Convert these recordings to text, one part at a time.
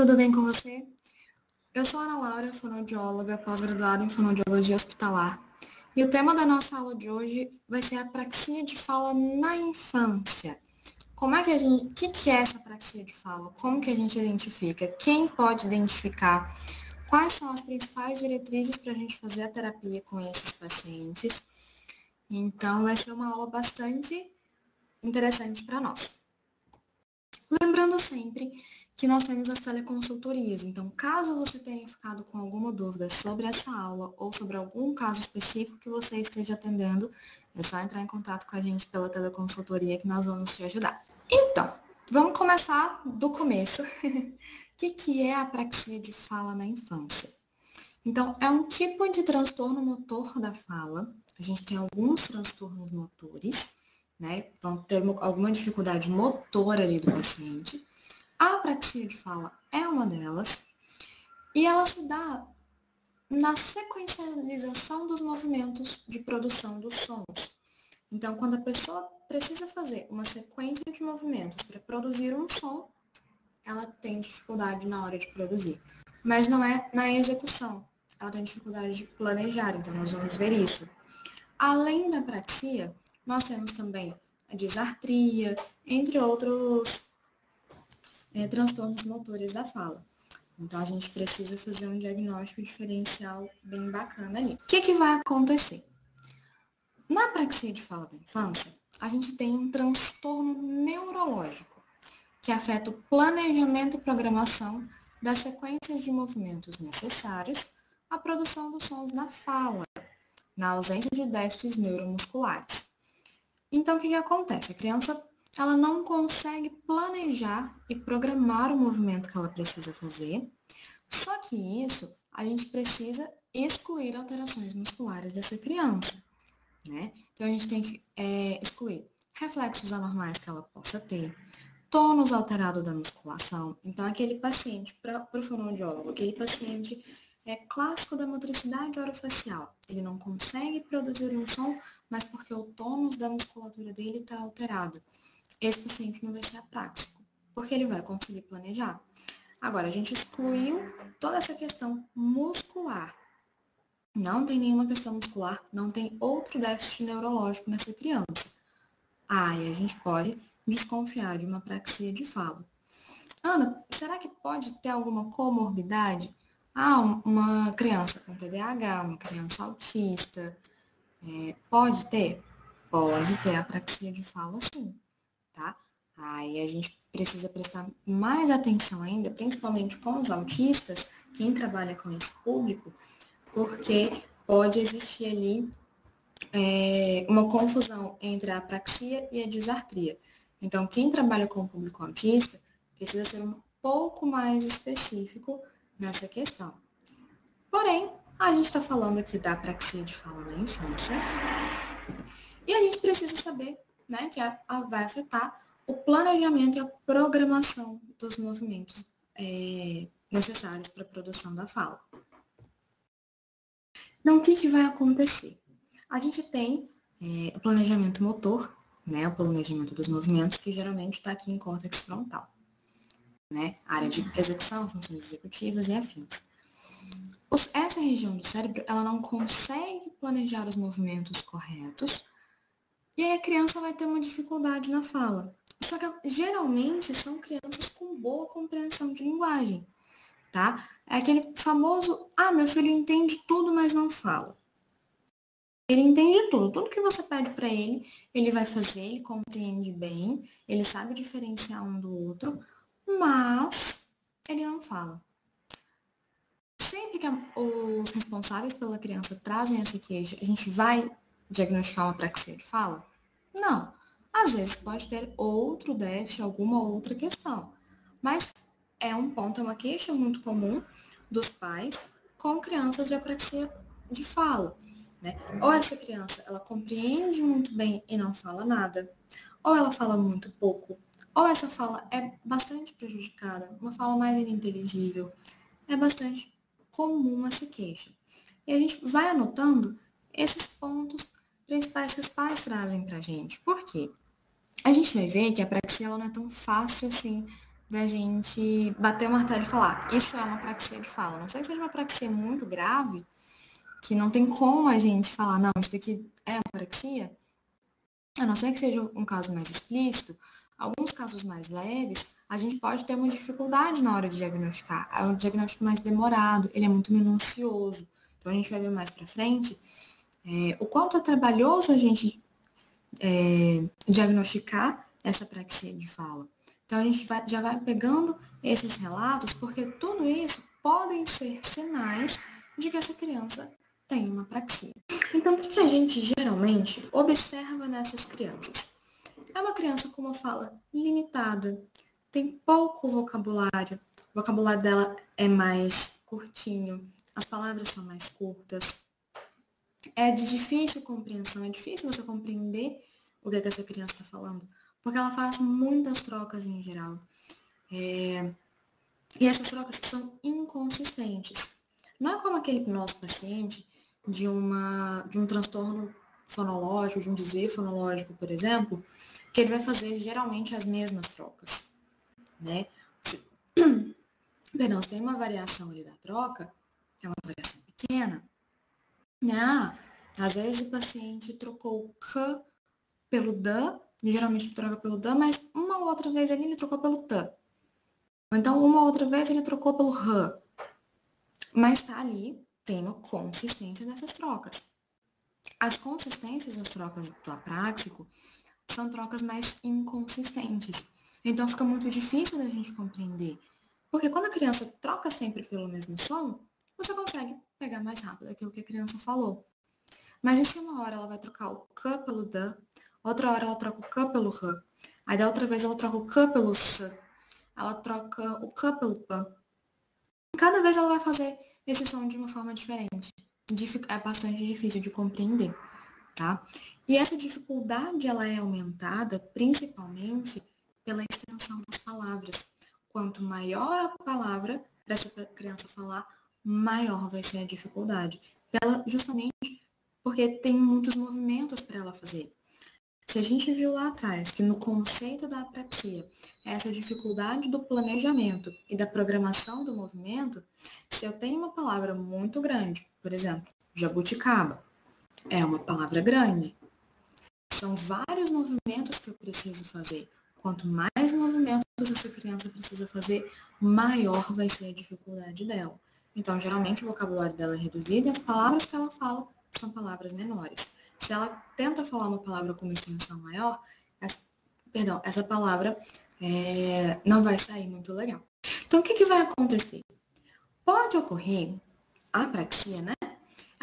tudo bem com você? Eu sou Ana Laura, fonoaudióloga, pós-graduada em fonoaudiologia hospitalar. E o tema da nossa aula de hoje vai ser a apraxia de fala na infância. O que é essa apraxia de fala? Como que a gente identifica? Quem pode identificar? Quais são as principais diretrizes para a gente fazer a terapia com esses pacientes? Então, vai ser uma aula bastante interessante para nós. Lembrando sempre que nós temos as teleconsultorias, então caso você tenha ficado com alguma dúvida sobre essa aula ou sobre algum caso específico que você esteja atendendo, é só entrar em contato com a gente pela teleconsultoria que nós vamos te ajudar. Então, vamos começar do começo. O que é a apraxia de fala na infância? Então, é um tipo de transtorno motor da fala. A gente tem alguns transtornos motores, né? Vão ter alguma dificuldade motora ali do paciente. A apraxia de fala é uma delas, e ela se dá na sequencialização dos movimentos de produção dos sons. Então, quando a pessoa precisa fazer uma sequência de movimentos para produzir um som, ela tem dificuldade na hora de produzir. Mas não é na execução, ela tem dificuldade de planejar, então nós vamos ver isso. Além da apraxia, nós temos também a disartria, entre outros transtornos motores da fala. Então, a gente precisa fazer um diagnóstico diferencial bem bacana ali. O que vai acontecer? Na apraxia de fala da infância, a gente tem um transtorno neurológico que afeta o planejamento e programação das sequências de movimentos necessários à produção dos sons na fala, na ausência de déficits neuromusculares. Então, o que acontece? A criança ela não consegue planejar e programar o movimento que ela precisa fazer, só que isso a gente precisa excluir alterações musculares dessa criança, né? Então, a gente tem que excluir reflexos anormais que ela possa ter, tônus alterado da musculação. Então, aquele paciente, para o fonoaudiólogo, aquele paciente clássico da motricidade orofacial, ele não consegue produzir um som, mas porque o tônus da musculatura dele está alterado. Esse paciente não vai ser apráxico, porque ele vai conseguir planejar. Agora, a gente excluiu toda essa questão muscular. Não tem nenhuma questão muscular, não tem outro déficit neurológico nessa criança. E a gente pode desconfiar de uma apraxia de fala. Ana, será que pode ter alguma comorbidade? Uma criança com TDAH, uma criança autista, pode ter? Pode ter apraxia de fala, sim, tá? Aí a gente precisa prestar mais atenção ainda, principalmente com os autistas, quem trabalha com esse público, porque pode existir ali uma confusão entre a apraxia e a disartria. Então, quem trabalha com o público autista precisa ser um pouco mais específico nessa questão. Porém, a gente está falando aqui da apraxia de fala na infância e a gente precisa saber, né, que vai afetar o planejamento e a programação dos movimentos necessários para a produção da fala. Então, o que vai acontecer? A gente tem o planejamento motor, né, o planejamento dos movimentos, que geralmente está aqui em córtex frontal, né, área de execução, funções executivas e afins. Essa região do cérebro, ela não consegue planejar os movimentos corretos, e aí a criança vai ter uma dificuldade na fala. Só que geralmente são crianças com boa compreensão de linguagem, tá? É aquele famoso, meu filho entende tudo, mas não fala. Ele entende tudo que você pede para ele vai fazer, ele compreende bem, ele sabe diferenciar um do outro, mas ele não fala. Sempre que os responsáveis pela criança trazem essa queixa, a gente vai diagnosticar uma apraxia de fala? Não. Às vezes pode ter outro déficit, alguma outra questão. Mas é uma queixa muito comum dos pais com crianças de apraxia de fala, né? Ou essa criança, ela compreende muito bem e não fala nada, ou ela fala muito pouco, ou essa fala é bastante prejudicada, uma fala mais ininteligível. É bastante comum essa queixa. E a gente vai anotando esses pontos principais que os pais trazem pra gente. Por quê? A gente vai ver que a apraxia ela não é tão fácil assim da gente bater o martelo e falar, isso é uma apraxia de fala. Não sei se seja uma apraxia muito grave, que não tem como a gente falar, não, isso daqui é uma apraxia, a não ser que seja um caso mais explícito. Alguns casos mais leves, a gente pode ter uma dificuldade na hora de diagnosticar. É um diagnóstico mais demorado, ele é muito minucioso. Então, a gente vai ver mais para frente o quanto é trabalhoso a gente diagnosticar essa apraxia de fala. Então, a gente já vai pegando esses relatos, porque tudo isso podem ser sinais de que essa criança tem uma apraxia. Então, o que a gente geralmente observa nessas crianças? É uma criança com uma fala limitada, tem pouco vocabulário, o vocabulário dela é mais curtinho, as palavras são mais curtas, é de difícil compreensão, é difícil você compreender o que essa criança está falando, porque ela faz muitas trocas em geral. E essas trocas são inconsistentes. Não é como aquele nosso paciente de um transtorno fonológico, de um desvio fonológico, por exemplo, que ele vai fazer geralmente as mesmas trocas, né? Perdão, se tem uma variação ali da troca, é uma variação pequena, né? Às vezes o paciente trocou o K pelo DA, geralmente ele troca pelo DA, mas uma ou outra vez ali ele trocou pelo TA. Ou então, uma outra vez ele trocou pelo RA. Mas tá ali, tem uma consistência dessas trocas. As consistências das trocas do apráxico são trocas mais inconsistentes. Então fica muito difícil da gente compreender. Porque quando a criança troca sempre pelo mesmo som, você consegue pegar mais rápido aquilo que a criança falou. Mas e se uma hora ela vai trocar o K pelo D, outra hora ela troca o K pelo R, aí da outra vez ela troca o K pelo S, ela troca o K pelo P. Cada vez ela vai fazer esse som de uma forma diferente. É bastante difícil de compreender, tá? E essa dificuldade, ela é aumentada principalmente pela extensão das palavras. Quanto maior a palavra para essa criança falar, maior vai ser a dificuldade. Justamente porque tem muitos movimentos para ela fazer. Se a gente viu lá atrás que no conceito da apraxia, essa dificuldade do planejamento e da programação do movimento, se eu tenho uma palavra muito grande, por exemplo, jabuticaba, é uma palavra grande. São vários movimentos que eu preciso fazer. Quanto mais movimentos essa criança precisa fazer, maior vai ser a dificuldade dela. Então, geralmente, o vocabulário dela é reduzido e as palavras que ela fala são palavras menores. Se ela tenta falar uma palavra com uma extensão maior, essa palavra não vai sair muito legal. Então, o que vai acontecer? Pode ocorrer a apraxia, né?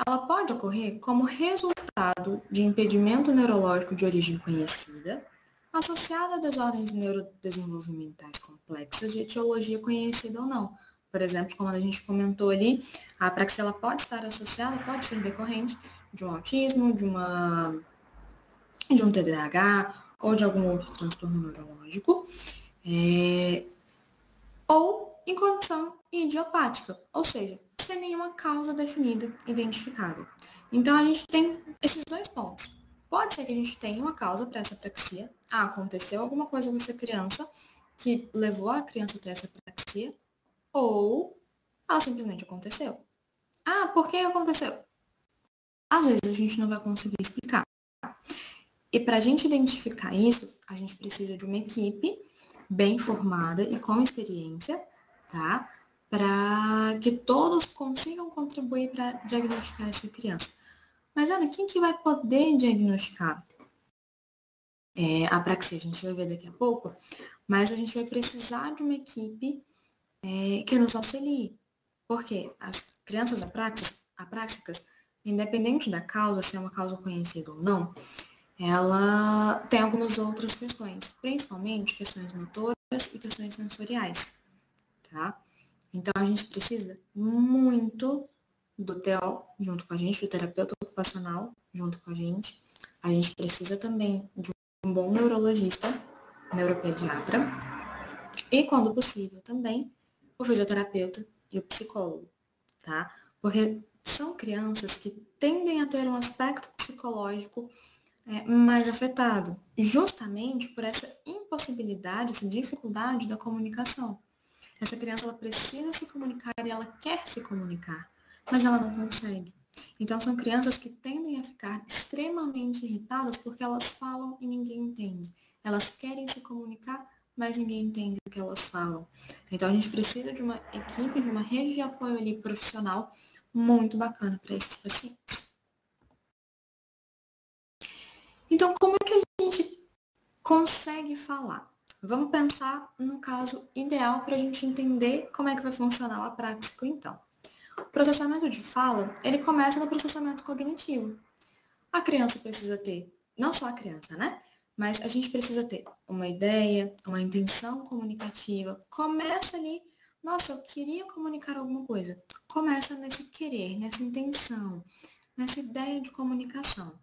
Ela pode ocorrer como resultado de impedimento neurológico de origem conhecida, associada a desordens neurodesenvolvimentais complexas de etiologia conhecida ou não. Por exemplo, como a gente comentou ali, a apraxia ela pode estar associada, pode ser decorrente de um autismo, de um TDAH ou de algum outro transtorno neurológico, ou em condição idiopática, ou seja, sem nenhuma causa definida, identificável. Então, a gente tem esses dois pontos. Pode ser que a gente tenha uma causa para essa apraxia. Aconteceu alguma coisa com essa criança que levou a criança a ter essa apraxia, ou ela simplesmente aconteceu. Por que aconteceu? Às vezes a gente não vai conseguir explicar. E para a gente identificar isso, a gente precisa de uma equipe bem formada e com experiência, tá? Para que todos consigam contribuir para diagnosticar essa criança. Mas, Ana, quem que vai poder diagnosticar a apraxia? A gente vai ver daqui a pouco, mas a gente vai precisar de uma equipe que nos auxilie. Porque as crianças apráxicas, independente da causa, se é uma causa conhecida ou não, ela tem algumas outras questões, principalmente questões motoras e questões sensoriais, tá? Então, a gente precisa muito do TO junto com a gente, do terapeuta ocupacional junto com a gente. A gente precisa também de um bom neurologista, neuropediatra, e, quando possível, também o fisioterapeuta e o psicólogo, tá? Porque são crianças que tendem a ter um aspecto psicológico mais afetado, justamente por essa impossibilidade, essa dificuldade da comunicação. Essa criança ela precisa se comunicar e ela quer se comunicar, mas ela não consegue. Então, são crianças que tendem a ficar extremamente irritadas porque elas falam e ninguém entende. Elas querem se comunicar, mas ninguém entende o que elas falam. Então, a gente precisa de uma equipe, de uma rede de apoio ali profissional muito bacana para esses pacientes. Então, como é que a gente consegue falar? Vamos pensar no caso ideal para a gente entender como é que vai funcionar o apráxico, então. O processamento de fala, ele começa no processamento cognitivo. A criança precisa ter, não só a criança, né? Mas a gente precisa ter uma ideia, uma intenção comunicativa. Começa ali, nossa, eu queria comunicar alguma coisa. Começa nesse querer, nessa intenção, nessa ideia de comunicação.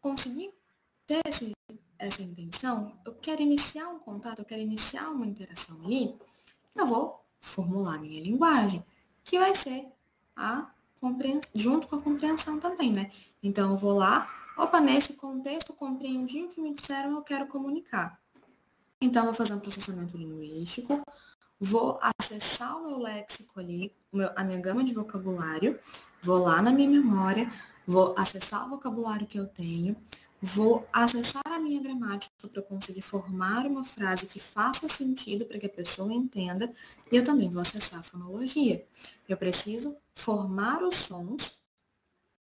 Conseguir ter essa intenção, eu quero iniciar um contato, eu quero iniciar uma interação ali, eu vou formular minha linguagem, que vai ser junto com a compreensão também, né? Então, eu vou lá, opa, nesse contexto, compreendi o que me disseram, eu quero comunicar. Então, eu vou fazer um processamento linguístico, vou acessar o meu léxico ali, a minha gama de vocabulário, vou lá na minha memória, vou acessar o vocabulário que eu tenho, vou acessar a minha gramática para conseguir formar uma frase que faça sentido para que a pessoa entenda, e eu também vou acessar a fonologia. Eu preciso formar os sons,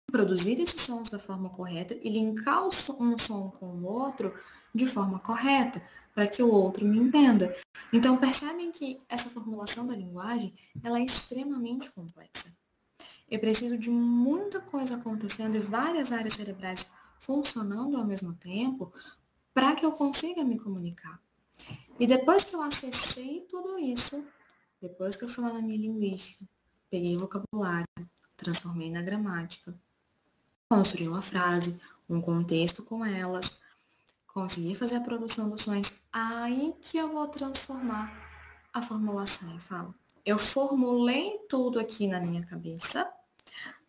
produzir esses sons da forma correta e linkar um som com o outro de forma correta, para que o outro me entenda. Então, percebem que essa formulação da linguagem, ela é extremamente complexa. Eu preciso de muita coisa acontecendo e várias áreas cerebrais funcionando ao mesmo tempo para que eu consiga me comunicar. E depois que eu acessei tudo isso, depois que eu fui lá na minha linguística, peguei o vocabulário, transformei na gramática, construí uma frase, um contexto com elas, consegui fazer a produção dos sons, aí que eu vou transformar a formulação em fala. Eu formulei tudo aqui na minha cabeça,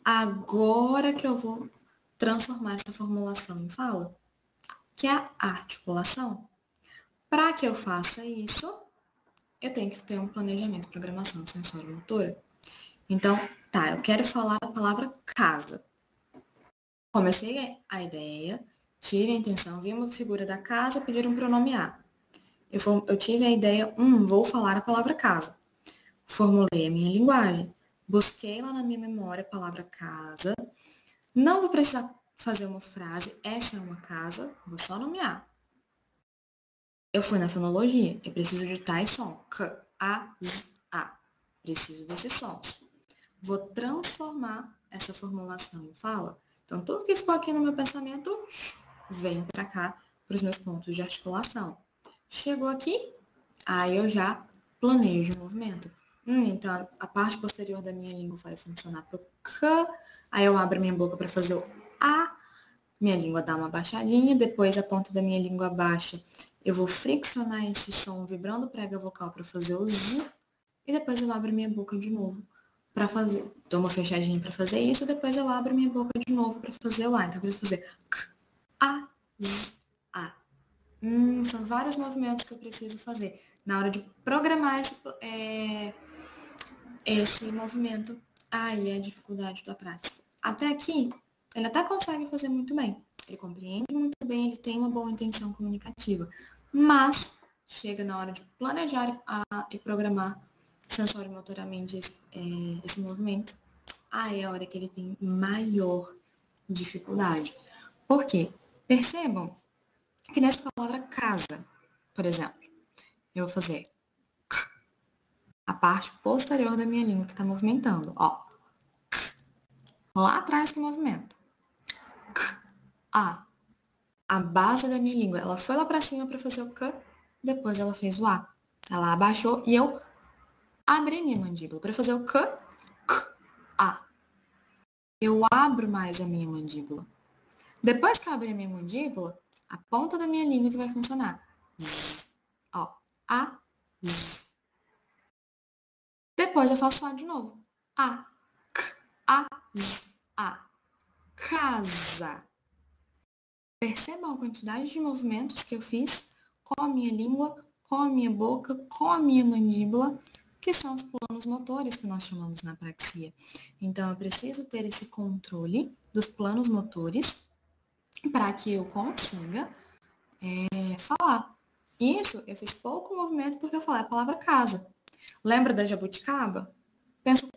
agora que eu vou transformar essa formulação em fala, que é a articulação. Para que eu faça isso, eu tenho que ter um planejamento, programação sensório-motora. Então, eu quero falar a palavra casa. Comecei a ideia, tive a intenção, vi uma figura da casa, pediram para eu nomear. Eu tive a ideia, vou falar a palavra casa. Formulei a minha linguagem. Busquei lá na minha memória a palavra casa. Não vou precisar fazer uma frase, essa é uma casa, vou só nomear. Eu fui na fonologia, eu preciso de tais sons. K, A, Z, A. Preciso desses sons. Vou transformar essa formulação em fala. Então, tudo que ficou aqui no meu pensamento, vem para cá, para os meus pontos de articulação. Chegou aqui, aí eu já planejo o movimento. Então, a parte posterior da minha língua vai funcionar para o K, aí eu abro minha boca para fazer o A, minha língua dá uma baixadinha, depois a ponta da minha língua baixa, eu vou friccionar esse som vibrando o prega vocal para fazer o Z, e depois eu abro minha boca de novo para fazer, dou uma fechadinha para fazer isso, depois eu abro minha boca de novo para fazer o A. Então, eu preciso fazer K, A, Z, A. São vários movimentos que eu preciso fazer na hora de programar esse movimento. Aí é a dificuldade da prática. Até aqui, ele até consegue fazer muito bem. Ele compreende muito bem, ele tem uma boa intenção comunicativa. Mas chega na hora de planejar e programar sensoriimotoramente esse movimento. Aí é a hora que ele tem maior dificuldade. Por quê? Percebam que nessa palavra casa, por exemplo, eu vou fazer a parte posterior da minha língua que está movimentando, ó. Lá atrás que movimenta. A base da minha língua, ela foi lá para cima para fazer o K, depois ela fez o A. Ela abaixou e eu abri minha mandíbula para fazer o K, A. Eu abro mais a minha mandíbula. Depois que eu abrir a minha mandíbula, a ponta da minha língua que vai funcionar. Ó, A, Z. Depois eu faço A de novo. A, K, A, Z, A. Casa. Percebam a quantidade de movimentos que eu fiz com a minha língua, com a minha boca, com a minha mandíbula, que são os planos motores que nós chamamos na apraxia. Então, eu preciso ter esse controle dos planos motores para que eu consiga falar. Isso, eu fiz pouco movimento porque eu falei a palavra casa. Lembra da jabuticaba? Pensa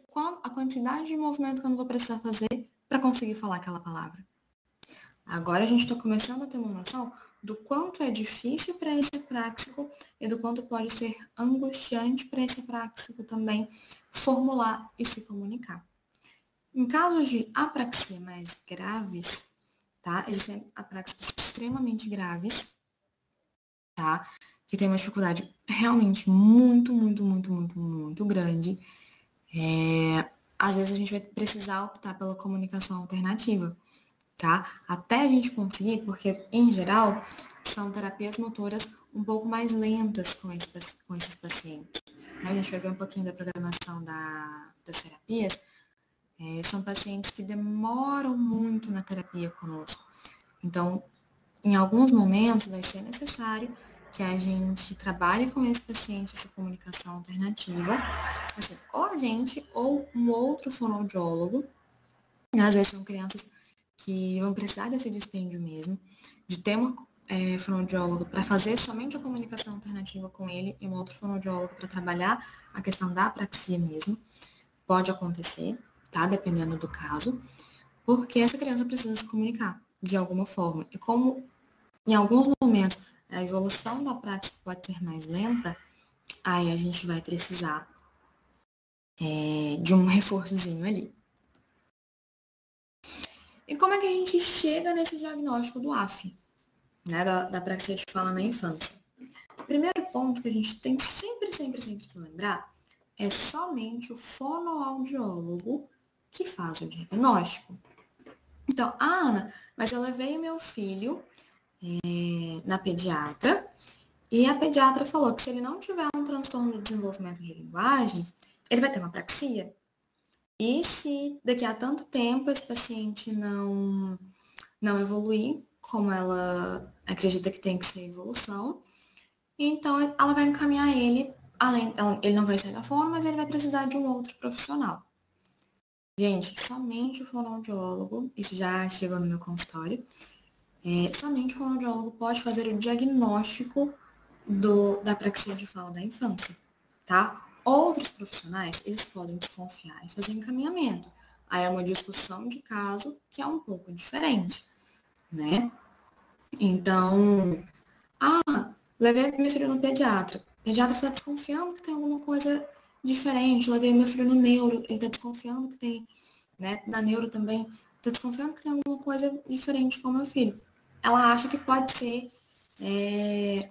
a quantidade de movimento que eu não vou precisar fazer para conseguir falar aquela palavra. Agora a gente está começando a ter uma noção do quanto é difícil para esse apráxico e do quanto pode ser angustiante para esse apráxico também formular e se comunicar. Em casos de apraxia mais graves, tá? Existem apráxicos extremamente graves, tá? Que tem uma dificuldade realmente muito grande. Às vezes a gente vai precisar optar pela comunicação alternativa, tá? Até a gente conseguir, porque em geral são terapias motoras um pouco mais lentas com esses pacientes. A gente vai ver um pouquinho da programação das terapias. São pacientes que demoram muito na terapia conosco. Então, em alguns momentos vai ser necessário que a gente trabalhe com esse paciente essa comunicação alternativa, assim, ou a gente ou um outro fonoaudiólogo. Às vezes são crianças que vão precisar desse dispêndio mesmo, de ter um fonoaudiólogo para fazer somente a comunicação alternativa com ele e um outro fonoaudiólogo para trabalhar a questão da apraxia mesmo. Pode acontecer, tá? Dependendo do caso, porque essa criança precisa se comunicar de alguma forma. E como em alguns momentos a evolução da prática pode ser mais lenta, aí a gente vai precisar de um reforçozinho ali. E como é que a gente chega nesse diagnóstico do AF, né, da apraxia de fala na infância? O primeiro ponto que a gente tem sempre que lembrar é somente o fonoaudiólogo que faz o diagnóstico. Então, Ana, mas eu levei meu filho na pediatra e a pediatra falou que se ele não tiver um transtorno do desenvolvimento de linguagem, ele vai ter uma apraxia. E se daqui a tanto tempo esse paciente não evoluir como ela acredita que tem que ser evolução, então ela vai encaminhar ele, ele não vai sair da fono, mas ele vai precisar de um outro profissional. Gente, somente o fonoaudiólogo, isso já chegou no meu consultório, somente o fonoaudiólogo pode fazer o diagnóstico da apraxia de fala da infância, tá? Outros profissionais, eles podem desconfiar e fazer encaminhamento. Aí é uma discussão de caso que é um pouco diferente, né? Então, levei meu filho no pediatra. O pediatra está desconfiando que tem alguma coisa diferente. Levei meu filho no neuro, ele está desconfiando que tem, né? Na neuro também, está desconfiando que tem alguma coisa diferente com o meu filho. Ela acha que pode ser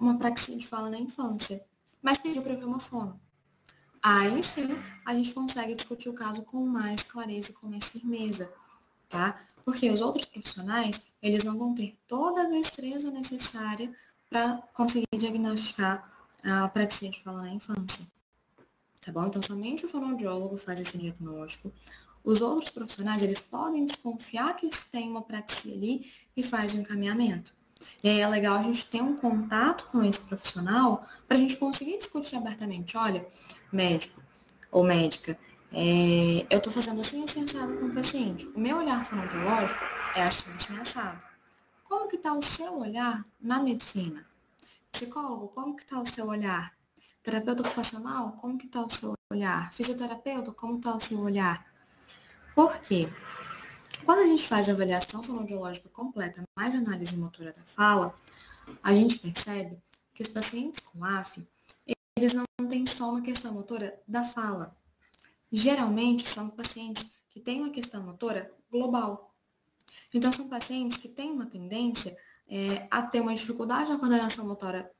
uma apraxia de fala na infância, mas pediu para ver uma fono. Aí sim, a gente consegue discutir o caso com mais clareza e com mais firmeza, tá? Porque os outros profissionais, eles não vão ter toda a destreza necessária para conseguir diagnosticar a apraxia de fala na infância, tá bom? Então, somente o fonoaudiólogo faz esse diagnóstico. Os outros profissionais, eles podem desconfiar que tem uma apraxia ali e faz o encaminhamento. E aí é legal a gente ter um contato com esse profissional para a gente conseguir discutir abertamente. Olha, médico ou médica, eu estou fazendo assim assado com o paciente. O meu olhar fonoaudiológico é assim assado. Como que está o seu olhar na medicina? Psicólogo, como que está o seu olhar? Terapeuta ocupacional, como que está o seu olhar? Fisioterapeuta, como está o seu olhar? Por quê? Quando a gente faz a avaliação fonoaudiológica completa, mais análise motora da fala, a gente percebe que os pacientes com AF, eles não têm só uma questão motora da fala. Geralmente, são pacientes que têm uma questão motora global. Então, são pacientes que têm uma tendência a ter uma dificuldade na coordenação motora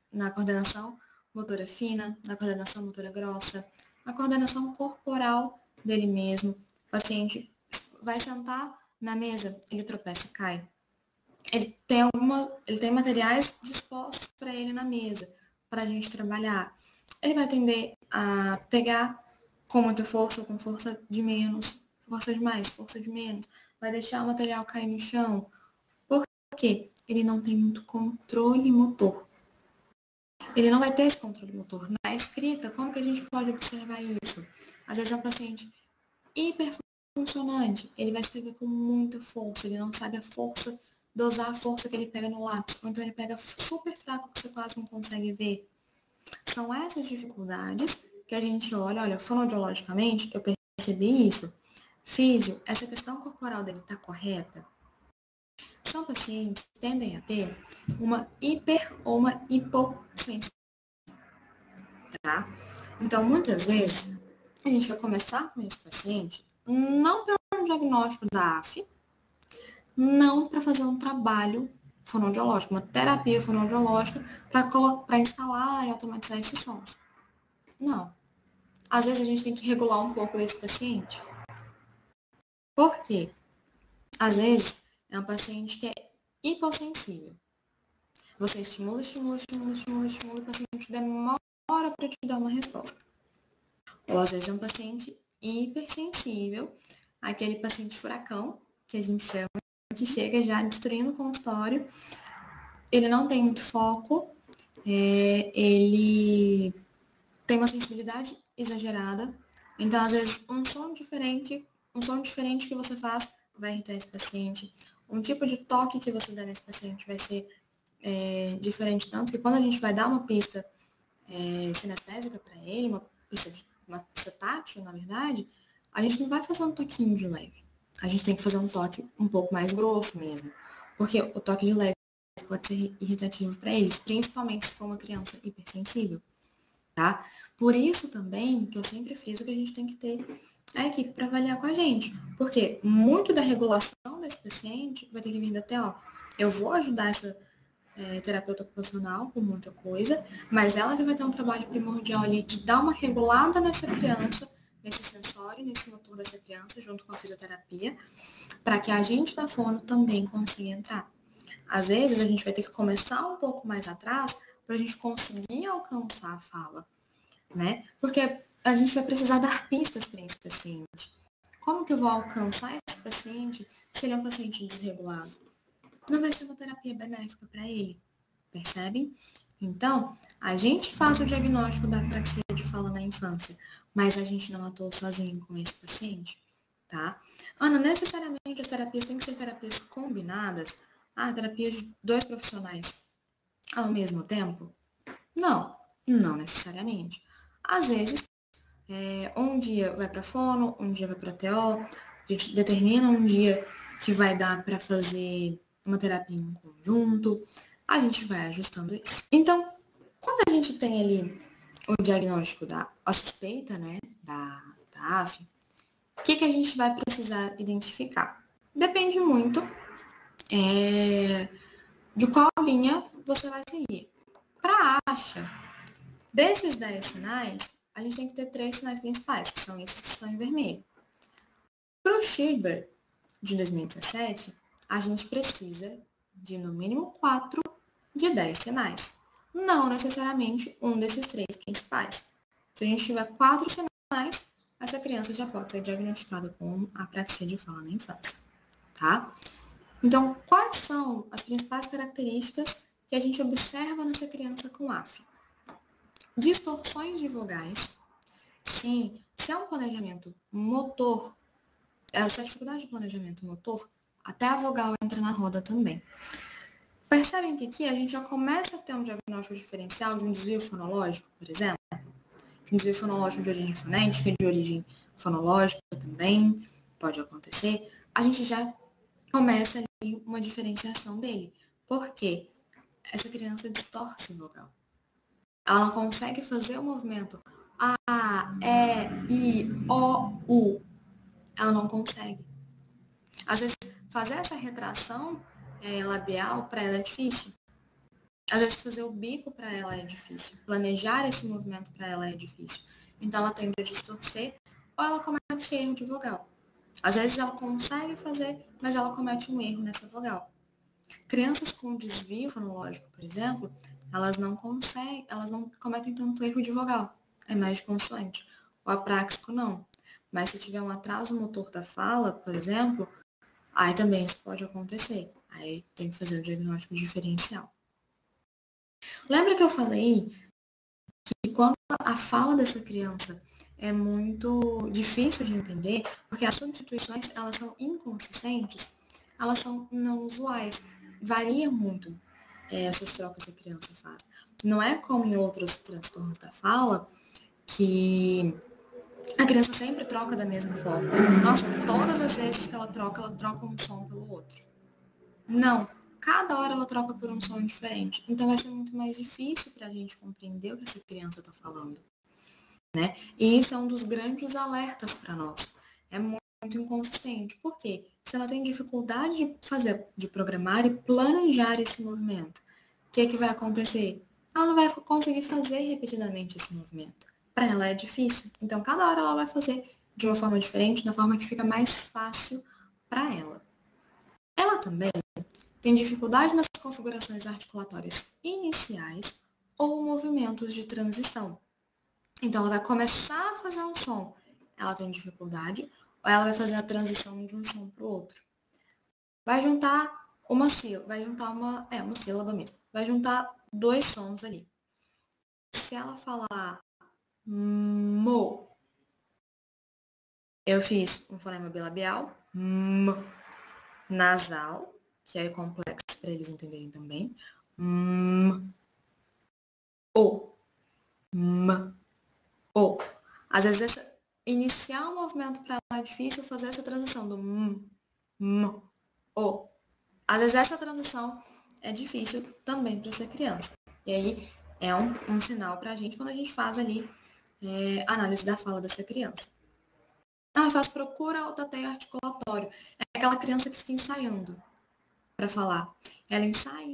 fina, na coordenação motora grossa, na coordenação corporal dele mesmo. O paciente vai sentar na mesa, ele tropeça e cai. Ele tem materiais dispostos para ele na mesa, para a gente trabalhar. Ele vai tender a pegar com muita força ou com força de menos, força de mais, força de menos. Vai deixar o material cair no chão. Por quê? Ele não tem muito controle motor. ele não vai ter esse controle motor. Na escrita, como que a gente pode observar isso? Às vezes é um paciente hiperfuncionante, ele vai escrever com muita força, ele não sabe a força, dosar a força que ele pega no lápis, ou então ele pega super fraco que você quase não consegue ver. São essas dificuldades que a gente olha, fonoaudiologicamente, eu percebi isso. Físio, essa questão corporal dele está correta? São pacientes que tendem a ter uma hiper ou uma hipossensibilidade, tá? Então, muitas vezes, a gente vai começar com esse paciente não para um diagnóstico da AF, não para fazer um trabalho fonoaudiológico, uma terapia fonoaudiológica para instalar e automatizar esses sons. Não. Às vezes a gente tem que regular um pouco desse paciente. Por quê? Às vezes é um paciente que é hipossensível. Você estimula, e o paciente demora para te dar uma resposta. Ou às vezes é um paciente hipersensível, aquele paciente furacão, que a gente chama, que chega já destruindo o consultório, ele não tem muito foco, ele tem uma sensibilidade exagerada, então às vezes um som diferente que você faz vai irritar esse paciente, um tipo de toque que você dá nesse paciente vai ser diferente, tanto que quando a gente vai dar uma pista sinestésica para ele, uma pista tátil, na verdade, a gente não vai fazer um toquinho de leve. A gente tem que fazer um toque um pouco mais grosso mesmo, porque o toque de leve pode ser irritativo para eles, principalmente se for uma criança hipersensível, tá? Por isso também que eu sempre fiz o que a gente tem que ter a equipe para avaliar com a gente, porque muito da regulação desse paciente vai ter que vir da TO. Eu vou ajudar essa terapeuta ocupacional com muita coisa, mas ela que vai ter um trabalho primordial ali de dar uma regulada nessa criança, nesse sensório, nesse motor dessa criança, junto com a fisioterapia, para que a gente da fono também consiga entrar. Às vezes a gente vai ter que começar um pouco mais atrás para a gente conseguir alcançar a fala, né? Porque a gente vai precisar dar pistas para esse paciente. Como que eu vou alcançar esse paciente se ele é um paciente desregulado? Não vai ser uma terapia benéfica para ele, percebem? Então, a gente faz o diagnóstico da apraxia de fala na infância, mas a gente não atua sozinho com esse paciente, tá? Ana, necessariamente as terapias têm que ser terapias combinadas? Terapias de 2 profissionais ao mesmo tempo? Não, não necessariamente. Às vezes, um dia vai para fono, um dia vai para TO, a gente determina um dia que vai dar para fazer uma terapia em conjunto, a gente vai ajustando isso. Então, quando a gente tem ali o diagnóstico a suspeita, né, da AF, o que a gente vai precisar identificar? Depende muito de qual linha você vai seguir. Para a ASHA, desses 10 sinais, a gente tem que ter 3 sinais principais, que são esses que estão em vermelho. Para o Schirber, de 2017, a gente precisa de, no mínimo, 4 de 10 sinais. Não necessariamente um desses 3 principais. Se a gente tiver 4 sinais, essa criança já pode ser diagnosticada com apraxia de fala na infância, tá? Então, quais são as principais características que a gente observa nessa criança com AF? Distorções de vogais. Sim, se é um planejamento motor, se é dificuldade de planejamento motor, até a vogal entra na roda também. Percebem que aqui a gente já começa a ter um diagnóstico diferencial de um desvio fonológico, por exemplo? De um desvio fonológico de origem fonética, de origem fonológica também pode acontecer. A gente já começa ali uma diferenciação dele. Por quê? Essa criança distorce vogal. Ela não consegue fazer o movimento A, E, I, O, U. Ela não consegue. Às vezes, fazer essa retração labial para ela é difícil. Às vezes, fazer o bico para ela é difícil. Planejar esse movimento para ela é difícil. Então, ela tende a distorcer ou ela comete erro de vogal. Às vezes, ela consegue fazer, mas ela comete um erro nessa vogal. Crianças com desvio fonológico, por exemplo, elas não cometem tanto erro de vogal. É mais de consoante. O apráxico, não. Mas se tiver um atraso motor da fala, por exemplo, aí também isso pode acontecer. Aí tem que fazer o diagnóstico diferencial. Lembra que eu falei que quando a fala dessa criança é muito difícil de entender, porque as substituições, elas são inconsistentes, elas são não usuais, varia muito essas trocas que a criança faz. Não é como em outros transtornos da fala, que a criança sempre troca da mesma forma. Nossa, todas as vezes que ela troca um som pelo outro. Não, cada hora ela troca por um som diferente. Então vai ser muito mais difícil para a gente compreender o que essa criança está falando, né? E isso é um dos grandes alertas para nós. É muito inconsistente. Por quê? Se ela tem dificuldade de fazer, de programar e planejar esse movimento, o que vai acontecer? Ela não vai conseguir fazer repetidamente esse movimento. Para ela é difícil. Então, cada hora ela vai fazer de uma forma diferente, da forma que fica mais fácil para ela. Ela também tem dificuldade nas configurações articulatórias iniciais ou movimentos de transição. Então, ela vai começar a fazer um som, ela tem dificuldade, ou ela vai fazer a transição de um som para o outro. Vai juntar uma sílaba, uma sílaba mesmo. Vai juntar dois sons ali. Se ela falar mo, eu fiz um fonema bilabial, m, nasal, que é complexo para eles entenderem também, o, m, o. Às vezes, iniciar um movimento para ela é difícil fazer essa transição do o. Às vezes, essa transição é difícil também para essa criança. E aí, é um sinal para a gente quando a gente faz ali análise da fala dessa criança. Ela faz procura ou tateio articulatório. É aquela criança que fica ensaiando para falar. Ela ensaia,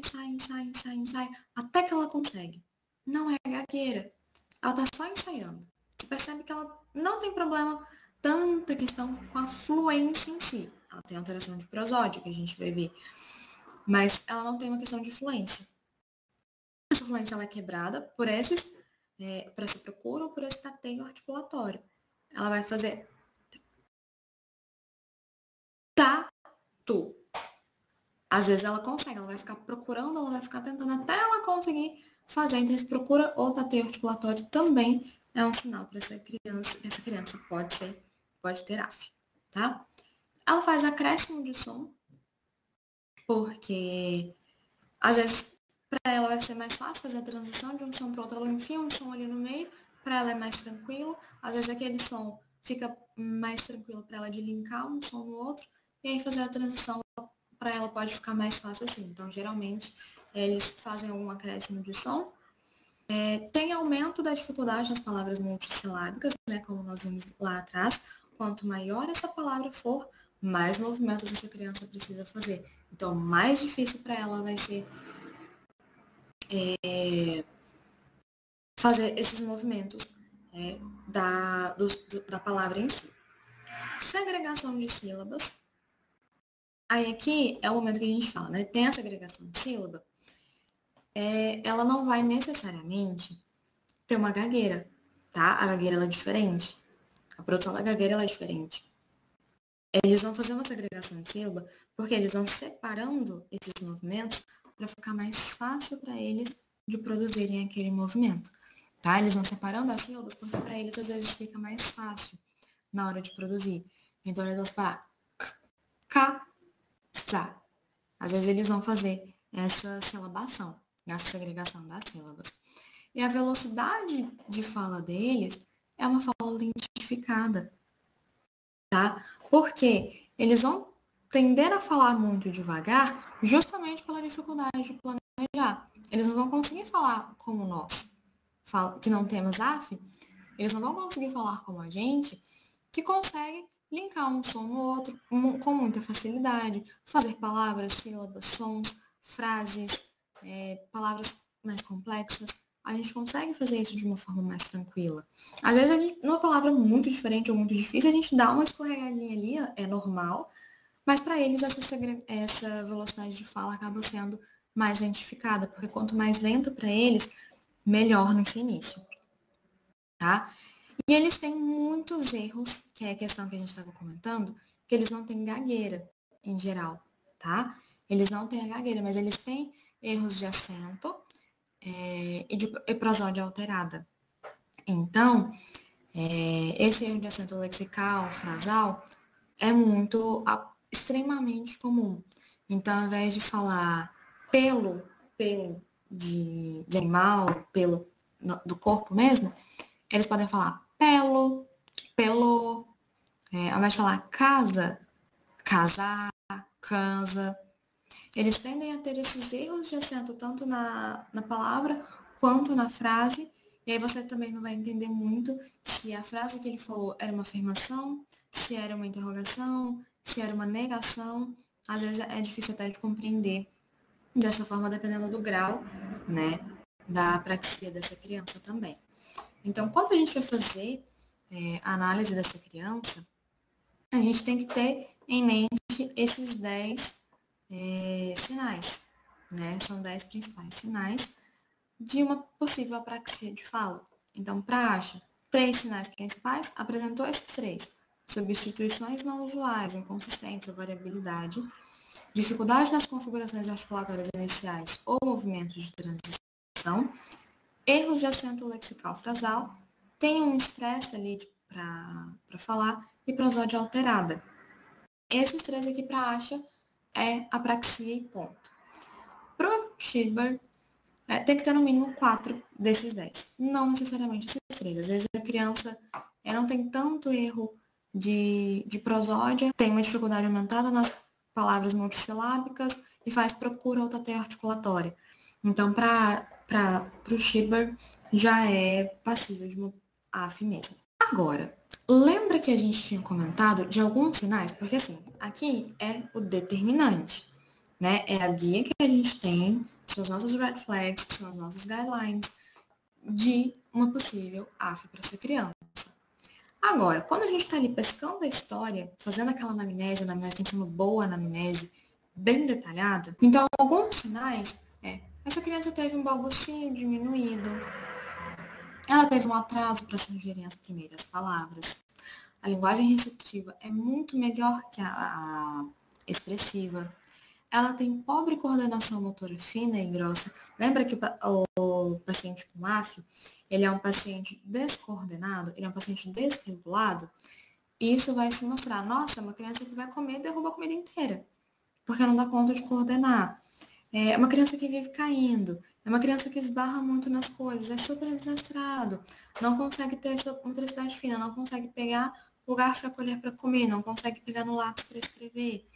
até que ela consegue. Não é gagueira. Ela tá só ensaiando. Você percebe que ela não tem problema, tanta questão com a fluência em si. Ela tem alteração de prosódia, que a gente vai ver. Mas ela não tem uma questão de fluência. Essa fluência ela é quebrada por por essa procura ou por esse tateio articulatório. Ela vai fazer tatu. Às vezes ela consegue, ela vai ficar procurando, ela vai ficar tentando até ela conseguir fazer. Então, esse procura ou tateio articulatório também é um sinal para essa criança. Essa criança pode ter AF, tá? Ela faz acréscimo de som, porque às vezes para ela vai ser mais fácil fazer a transição de um som para outro. Ela enfia um som ali no meio, para ela é mais tranquilo. Às vezes aquele som fica mais tranquilo para ela de linkar um som no outro, e aí fazer a transição para ela pode ficar mais fácil assim. Então, geralmente, eles fazem algum acréscimo de som. Tem aumento da dificuldade nas palavras multissilábicas, né, como nós vimos lá atrás. Quanto maior essa palavra for, mais movimentos essa criança precisa fazer. Então, mais difícil para ela vai ser fazer esses movimentos da palavra em si. Segregação de sílabas. Aí aqui é o momento que a gente fala, né? Tem a segregação de sílaba. Ela não vai necessariamente ter uma gagueira, tá? A gagueira ela é diferente. A produção da gagueira ela é diferente. Eles vão fazer uma segregação de sílaba porque eles vão separando esses movimentos para ficar mais fácil para eles de produzirem aquele movimento, tá? Eles vão separando as sílabas porque para eles às vezes fica mais fácil na hora de produzir. Então eles vão separar ca, sa. Às vezes eles vão fazer essa silabação, essa segregação das sílabas. E a velocidade de fala deles é uma fala lentificada, tá? Porque eles vão tender a falar muito devagar justamente pela dificuldade de planejar. Eles não vão conseguir falar como nós, que não temos AF, eles não vão conseguir falar como a gente, que consegue linkar um som no outro com muita facilidade, fazer palavras, sílabas, sons, frases, palavras mais complexas. A gente consegue fazer isso de uma forma mais tranquila. Às vezes, numa palavra muito diferente ou muito difícil, a gente dá uma escorregadinha ali, é normal, mas para eles essa velocidade de fala acaba sendo mais lentificada, porque quanto mais lento para eles, melhor nesse início, tá? E eles têm muitos erros, que é a questão que a gente estava comentando, que eles não têm gagueira, em geral, tá? Eles não têm a gagueira, mas eles têm erros de acento e prosódia alterada. Então, esse erro de acento lexical, frasal, é extremamente comum. Então, ao invés de falar pelo de animal, pelo do corpo mesmo, eles podem falar pelo, pelo, ao invés de falar casa, casar, casa. Eles tendem a ter esses erros de acento tanto na palavra quanto na frase, e aí você também não vai entender muito se a frase que ele falou era uma afirmação, se era uma interrogação, se era uma negação. Às vezes é difícil até de compreender dessa forma, dependendo do grau, né, da apraxia dessa criança também. Então, quando a gente vai fazer a análise dessa criança, a gente tem que ter em mente esses 10 sinais, né? São 10 principais sinais de uma possível apraxia de fala. Então, para ASHA, 3 sinais principais, apresentou esses 3. Substituições não usuais, inconsistentes ou variabilidade, dificuldade nas configurações articulatórias iniciais ou movimentos de transição, erros de acento lexical frasal, tem um estresse ali para falar e prosódia alterada. Esses 3 aqui para ASHA é apraxia e ponto. Para o Schirber, tem que ter no mínimo 4 desses 10. Não necessariamente esses 3. Às vezes a criança não tem tanto erro de prosódia, tem uma dificuldade aumentada nas palavras multissilábicas e faz procura ou tateio articulatória. Então, para o Schirber, já é passível de uma AF mesmo. Agora, lembra que a gente tinha comentado de alguns sinais? Porque assim, aqui é o determinante, né? É a guia que a gente tem, são os nossos red flags, são os nossos guidelines de uma possível AF para essa criança. Agora, quando a gente está ali pescando a história, fazendo aquela anamnese, a anamnese tem que ser uma boa anamnese, bem detalhada, então alguns sinais essa criança teve um balbucio diminuído, ela teve um atraso para sugerir as primeiras palavras, a linguagem receptiva é muito melhor que a expressiva, ela tem pobre coordenação motora fina e grossa. Lembra que o paciente com AF, ele é um paciente descoordenado, ele é um paciente desregulado? E isso vai se mostrar, nossa, é uma criança que vai comer e derruba a comida inteira, porque não dá conta de coordenar. É uma criança que vive caindo, é uma criança que esbarra muito nas coisas, é super desastrado, não consegue ter essa motricidade fina, não consegue pegar o garfo e a colher para comer, não consegue pegar no lápis para escrever.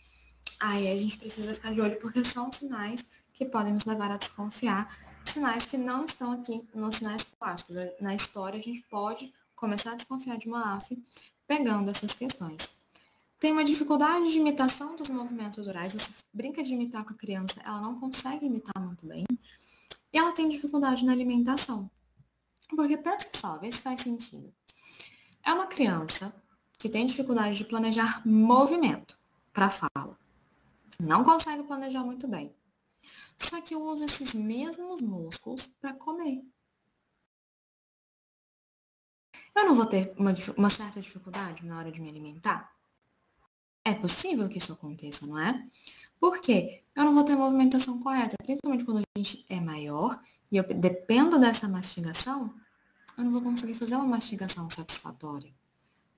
Aí a gente precisa ficar de olho, porque são sinais que podem nos levar a desconfiar, sinais que não estão aqui nos sinais clássicos. Na história, a gente pode começar a desconfiar de uma AF pegando essas questões. Tem uma dificuldade de imitação dos movimentos orais, você brinca de imitar com a criança, ela não consegue imitar muito bem, e ela tem dificuldade na alimentação. Porque pensa só, vê se faz sentido. É uma criança que tem dificuldade de planejar movimento para fala. Não consegue planejar muito bem. Só que eu uso esses mesmos músculos para comer. Eu não vou ter uma certa dificuldade na hora de me alimentar? É possível que isso aconteça, não é? Por quê? Eu não vou ter movimentação correta, principalmente quando a gente é maior e eu dependo dessa mastigação, eu não vou conseguir fazer uma mastigação satisfatória.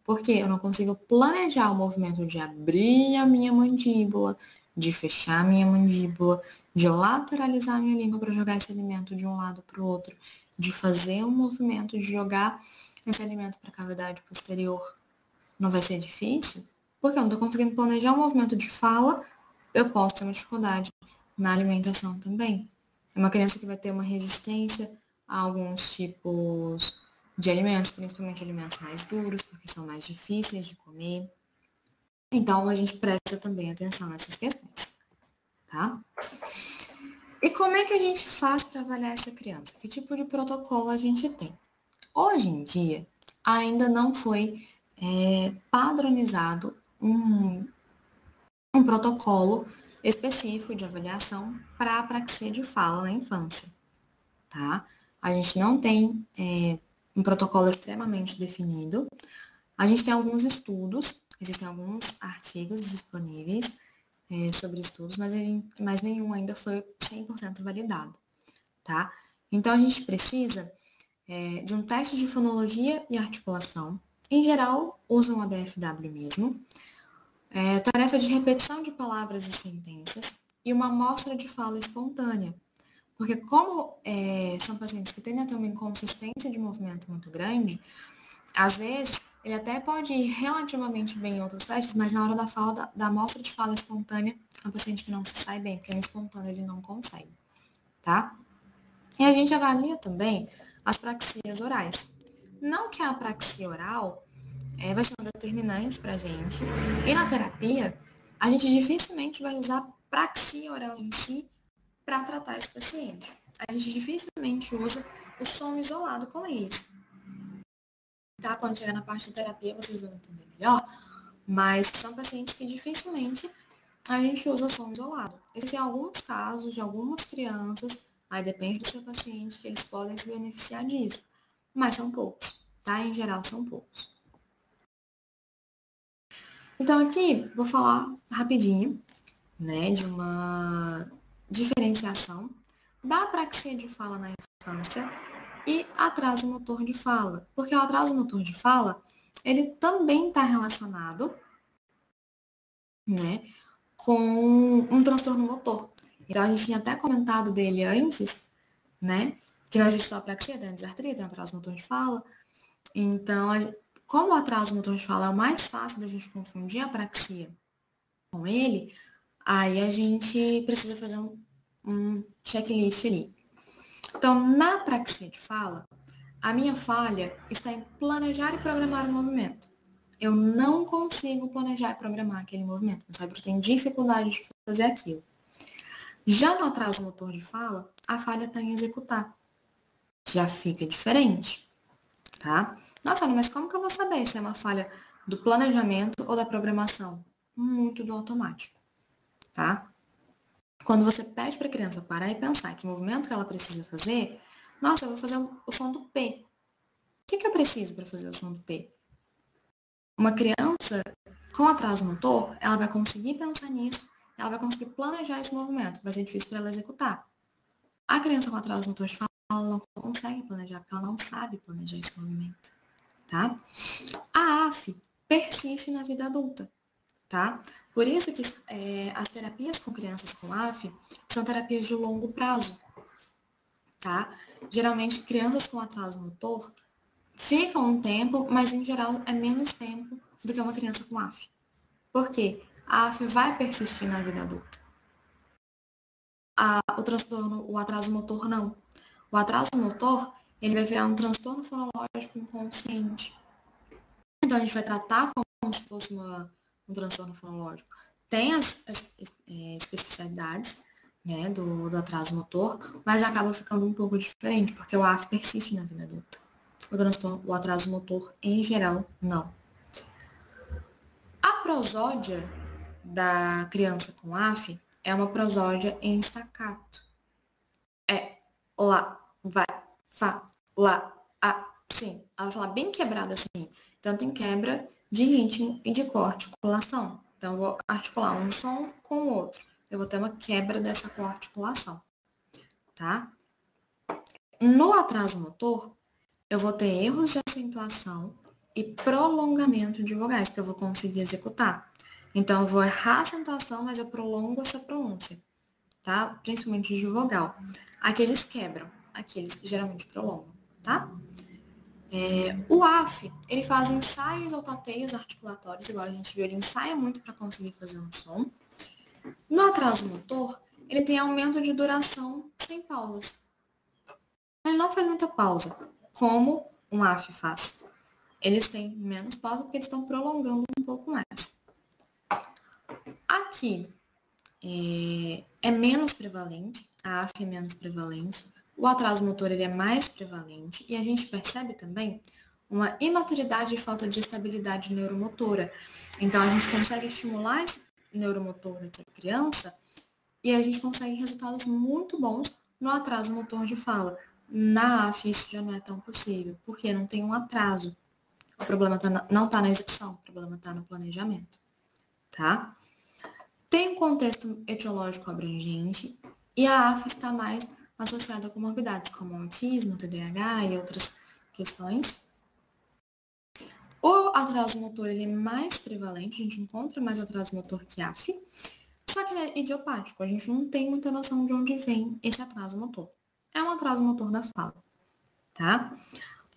Porque eu não consigo planejar o movimento de abrir a minha mandíbula, de fechar a minha mandíbula, de lateralizar a minha língua para jogar esse alimento de um lado para o outro, de fazer um movimento de jogar esse alimento para a cavidade posterior. Não vai ser difícil? Porque eu não estou conseguindo planejar o movimento de fala, eu posso ter uma dificuldade na alimentação também. É uma criança que vai ter uma resistência a alguns tipos de alimentos, principalmente alimentos mais duros, porque são mais difíceis de comer. Então, a gente presta também atenção nessas questões, tá? E como é que a gente faz para avaliar essa criança? Que tipo de protocolo a gente tem? Hoje em dia, ainda não foi padronizado um protocolo específico de avaliação para apraxia de fala na infância, tá? A gente não tem um protocolo extremamente definido. A gente tem alguns estudos, existem alguns artigos disponíveis sobre estudos, mas nenhum ainda foi 100% validado, tá? Então, a gente precisa de um teste de fonologia e articulação. Em geral, usam a BFW mesmo. Tarefa de repetição de palavras e sentenças e uma amostra de fala espontânea. Porque como são pacientes que tendem a ter uma inconsistência de movimento muito grande, às vezes ele até pode ir relativamente bem em outros testes, mas na hora da fala, da amostra de fala espontânea, é um paciente que não se sai bem, porque no espontâneo ele não consegue, tá? E a gente avalia também as praxias orais. Não que a praxia oral vai ser um determinante para a gente. E na terapia, a gente dificilmente vai usar a praxia oral em si para tratar esse paciente. A gente dificilmente usa o som isolado com eles. Tá? Quando chegar na parte da terapia, vocês vão entender melhor. Mas são pacientes que dificilmente a gente usa som isolado. Existem alguns casos de algumas crianças, aí depende do seu paciente, que eles podem se beneficiar disso. Mas são poucos, tá? Em geral, são poucos. Então, aqui, vou falar rapidinho, né, de uma diferenciação da apraxia de fala na infância e atraso motor de fala. Porque o atraso motor de fala, ele também está relacionado, né, com um transtorno motor. Então, a gente tinha até comentado dele antes, né, que não existe só apraxia, tem a disartria, tem o atraso motor de fala. Então, como o atraso motor de fala é o mais fácil da gente confundir a apraxia com ele, aí a gente precisa fazer um checklist ali. Então, na apraxia de fala, a minha falha está em planejar e programar o movimento. Eu não consigo planejar e programar aquele movimento. O cérebro tem dificuldade de fazer aquilo. Já no atraso motor de fala, a falha está em executar. Já fica diferente, tá? Nossa, Ana, mas como que eu vou saber se é uma falha do planejamento ou da programação? Muito do automático, tá? Quando você pede para a criança parar e pensar que movimento que ela precisa fazer, nossa, eu vou fazer o som do P. O que eu preciso para fazer o som do P? Uma criança com atraso motor, ela vai conseguir pensar nisso, ela vai conseguir planejar esse movimento, vai ser difícil para ela executar. A criança com atraso motor de fala, ela não consegue planejar, porque ela não sabe planejar esse movimento, tá? A AF persiste na vida adulta, tá? Por isso que as terapias com crianças com AF são terapias de longo prazo, tá? Geralmente, crianças com atraso motor ficam um tempo, mas em geral é menos tempo do que uma criança com AF. Por quê? A AF vai persistir na vida adulta. O transtorno, o atraso motor, não. O atraso motor, ele vai virar um transtorno fonológico inconsciente. Então, a gente vai tratar como se fosse um transtorno fonológico. Tem as especificidades, né, do atraso motor, mas acaba ficando um pouco diferente, porque o AF persiste na vida adulta. O atraso motor, em geral, não. A prosódia da criança com AF é uma prosódia em staccato. É lá, vai, fá, lá, assim. Ela vai falar bem quebrada assim. Então, tem quebra de ritmo e de coarticulação. Então, eu vou articular um som com o outro. Eu vou ter uma quebra dessa coarticulação, tá? No atraso motor, eu vou ter erros de acentuação e prolongamento de vogais, que eu vou conseguir executar. Então, eu vou errar a acentuação, mas eu prolongo essa pronúncia, tá? Principalmente de vogal. Aqueles quebram, aqueles geralmente prolongam, tá? O AF, ele faz ensaios ou tateios articulatórios, igual a gente viu, ele ensaia muito para conseguir fazer um som. No atraso motor, ele tem aumento de duração sem pausas. Ele não faz muita pausa, como um AF faz. Eles têm menos pausa porque eles estão prolongando um pouco mais. Aqui é menos prevalente, a AF é menos prevalente, o atraso motor ele é mais prevalente e a gente percebe também uma imaturidade e falta de estabilidade neuromotora. Então, a gente consegue estimular esse neuromotor da criança e a gente consegue resultados muito bons no atraso motor de fala. Na AF, isso já não é tão possível, porque não tem um atraso. O problema não está na execução, o problema está no planejamento, tá? Tem um contexto etiológico abrangente e a AF está mais associado a comorbidades como autismo, TDAH e outras questões. O atraso motor ele é mais prevalente, a gente encontra mais atraso motor que AF, só que ele é idiopático, a gente não tem muita noção de onde vem esse atraso motor. É um atraso motor da fala, tá?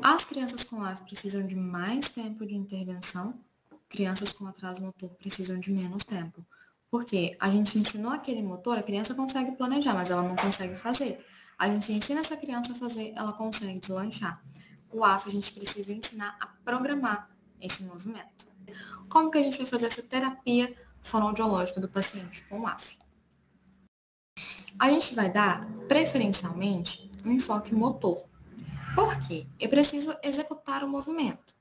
As crianças com AF precisam de mais tempo de intervenção, crianças com atraso motor precisam de menos tempo. Porque a gente ensinou aquele motor, a criança consegue planejar, mas ela não consegue fazer. A gente ensina essa criança a fazer, ela consegue deslanchar. O AF a gente precisa ensinar a programar esse movimento. Como que a gente vai fazer essa terapia fonoaudiológica do paciente com AF? A gente vai dar, preferencialmente, um enfoque motor. Por quê? Eu preciso executar o movimento.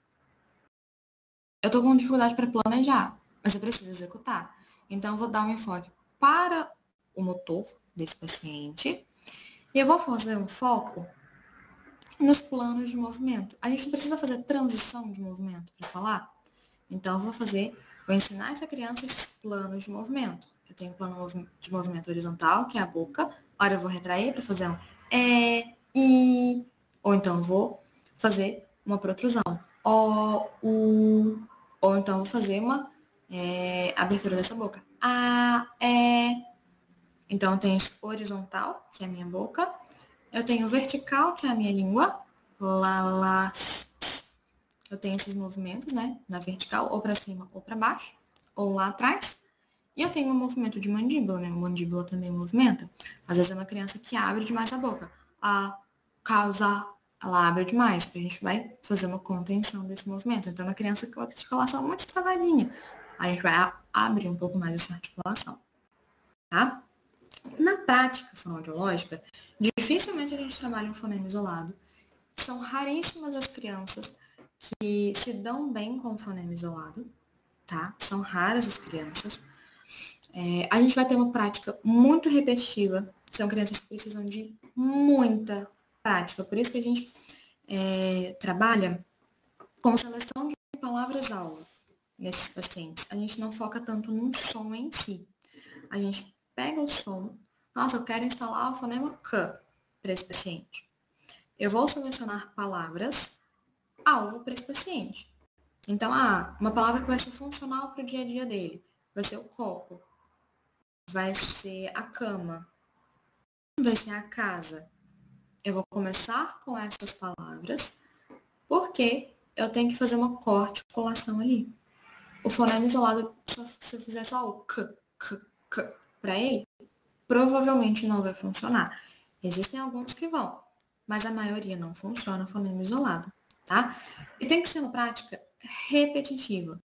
Eu estou com dificuldade para planejar, mas eu preciso executar. Então, eu vou dar um enfoque para o motor desse paciente e eu vou fazer um foco nos planos de movimento. A gente não precisa fazer transição de movimento para falar. Então, eu vou ensinar essa criança esses planos de movimento. Eu tenho um plano de movimento horizontal, que é a boca. Agora eu vou retrair para fazer um I. Ou então eu vou fazer uma protrusão. O, U. Ou então eu vou fazer uma abertura dessa boca. A, Então eu tenho esse horizontal, que é a minha boca. Eu tenho vertical, que é a minha língua. Lá, lá. Eu tenho esses movimentos, né? Na vertical, ou para cima ou para baixo, ou lá atrás. E eu tenho um movimento de mandíbula, né? A mandíbula também movimenta. Às vezes é uma criança que abre demais a boca. A causa, ela abre demais. A gente vai fazer uma contenção desse movimento. Então, é uma criança com a articulação muito travadinha. A gente vai abrir um pouco mais essa articulação. Tá? Na prática fonoaudiológica, dificilmente a gente trabalha um fonema isolado. São raríssimas as crianças que se dão bem com o fonema isolado, tá? São raras as crianças. A gente vai ter uma prática muito repetitiva. São crianças que precisam de muita prática. Por isso que a gente trabalha com seleção de palavras-aula nesses pacientes. A gente não foca tanto num som em si. A gente pega o som. Nossa, eu quero instalar o fonema K para esse paciente. Eu vou selecionar palavras-alvo para esse paciente. Então, uma palavra que vai ser funcional para o dia a dia dele. Vai ser o copo. Vai ser a cama. Vai ser a casa. Eu vou começar com essas palavras, porque eu tenho que fazer uma corticulação ali. O fonema isolado, se eu fizer só o k para ele, provavelmente não vai funcionar. Existem alguns que vão, mas a maioria não funciona fonema isolado, tá? E tem que ser uma prática repetitiva.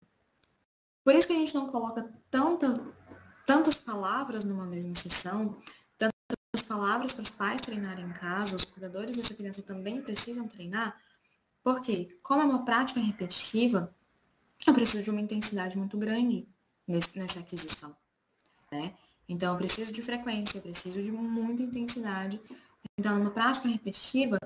Por isso que a gente não coloca tantas palavras numa mesma sessão, tantas palavras para os pais treinarem em casa, os cuidadores dessa criança também precisam treinar, porque, como é uma prática repetitiva, eu preciso de uma intensidade muito grande nessa aquisição, né? Então, eu preciso de frequência, eu preciso de muita intensidade. Então, numa prática repetitiva,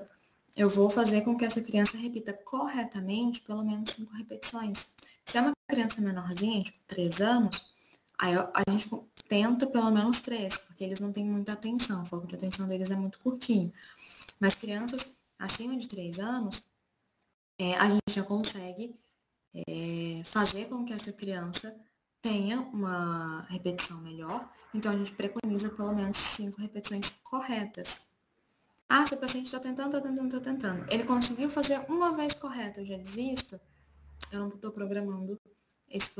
eu vou fazer com que essa criança repita corretamente pelo menos 5 repetições. Se é uma criança menorzinha, tipo 3 anos, aí a gente tenta pelo menos 3, porque eles não têm muita atenção, o foco de atenção deles é muito curtinho. Mas crianças acima de 3 anos, a gente já consegue fazer com que essa criança tenha uma repetição melhor. Então, a gente preconiza pelo menos 5 repetições corretas. Se o paciente está tentando. Ele conseguiu fazer uma vez correta, eu já desisto. Eu não estou programando esse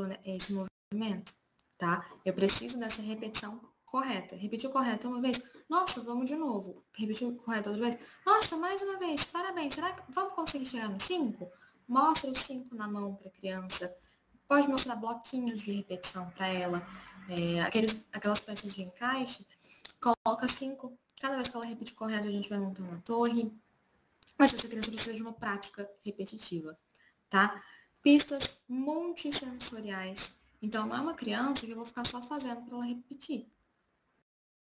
movimento, tá? Eu preciso dessa repetição correta. Repetiu correto uma vez? Nossa, vamos de novo. Repetiu correto outra vez? Nossa, mais uma vez. Parabéns. Será que vamos conseguir chegar no 5? Mostra os 5 na mão para a criança. Pode mostrar bloquinhos de repetição para ela. Aquelas peças de encaixe. Coloca 5. Cada vez que ela repetir correto, a gente vai montar uma torre. Mas essa criança precisa de uma prática repetitiva, tá? Pistas multissensoriais. Então, não é uma criança que eu vou ficar só fazendo para ela repetir.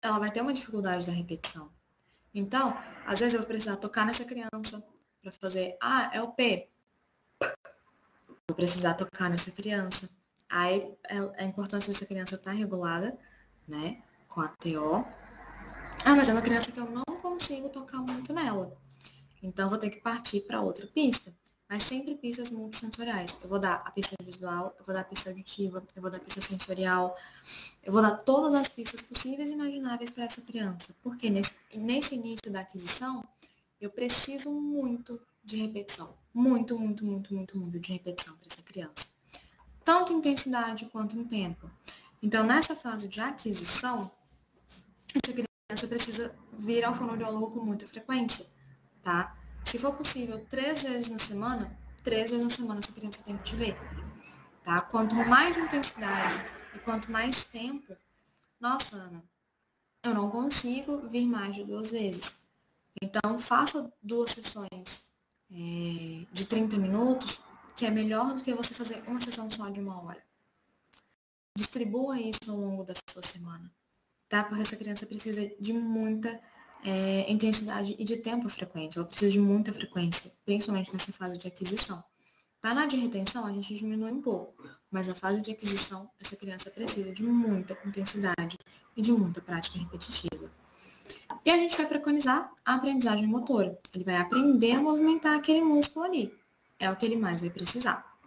Ela vai ter uma dificuldade da repetição. Então, às vezes eu vou precisar tocar nessa criança para fazer, é o P. Vou precisar tocar nessa criança. Aí, a importância dessa criança estar regulada, né, com a TO. Ah, mas é uma criança que eu não consigo tocar muito nela. Então, vou ter que partir para outra pista. Mas sempre pistas multissensoriais. Eu vou dar a pista visual, eu vou dar a pista auditiva, eu vou dar a pista sensorial, eu vou dar todas as pistas possíveis e imagináveis para essa criança. Porque nesse início da aquisição, eu preciso muito de repetição. Muito, muito, muito, muito, muito de repetição para essa criança. Tanto em intensidade quanto em tempo. Então, nessa fase de aquisição, essa criança precisa vir ao fonoaudiólogo com muita frequência, tá? Se for possível, 3 vezes na semana, 3 vezes na semana essa criança tem que te ver, tá? Quanto mais intensidade e quanto mais tempo, nossa, Ana, eu não consigo vir mais de 2 vezes. Então, faça 2 sessões de 30 minutos, que é melhor do que você fazer uma sessão só de 1 hora. Distribua isso ao longo da sua semana, tá? Porque essa criança precisa de muita intensidade e de tempo frequente. Ela precisa de muita frequência, principalmente nessa fase de aquisição. Tá na de retenção, a gente diminui um pouco, mas na fase de aquisição, essa criança precisa de muita intensidade e de muita prática repetitiva. E a gente vai preconizar a aprendizagem motora. Ele vai aprender a movimentar aquele músculo ali. É o que ele mais vai precisar.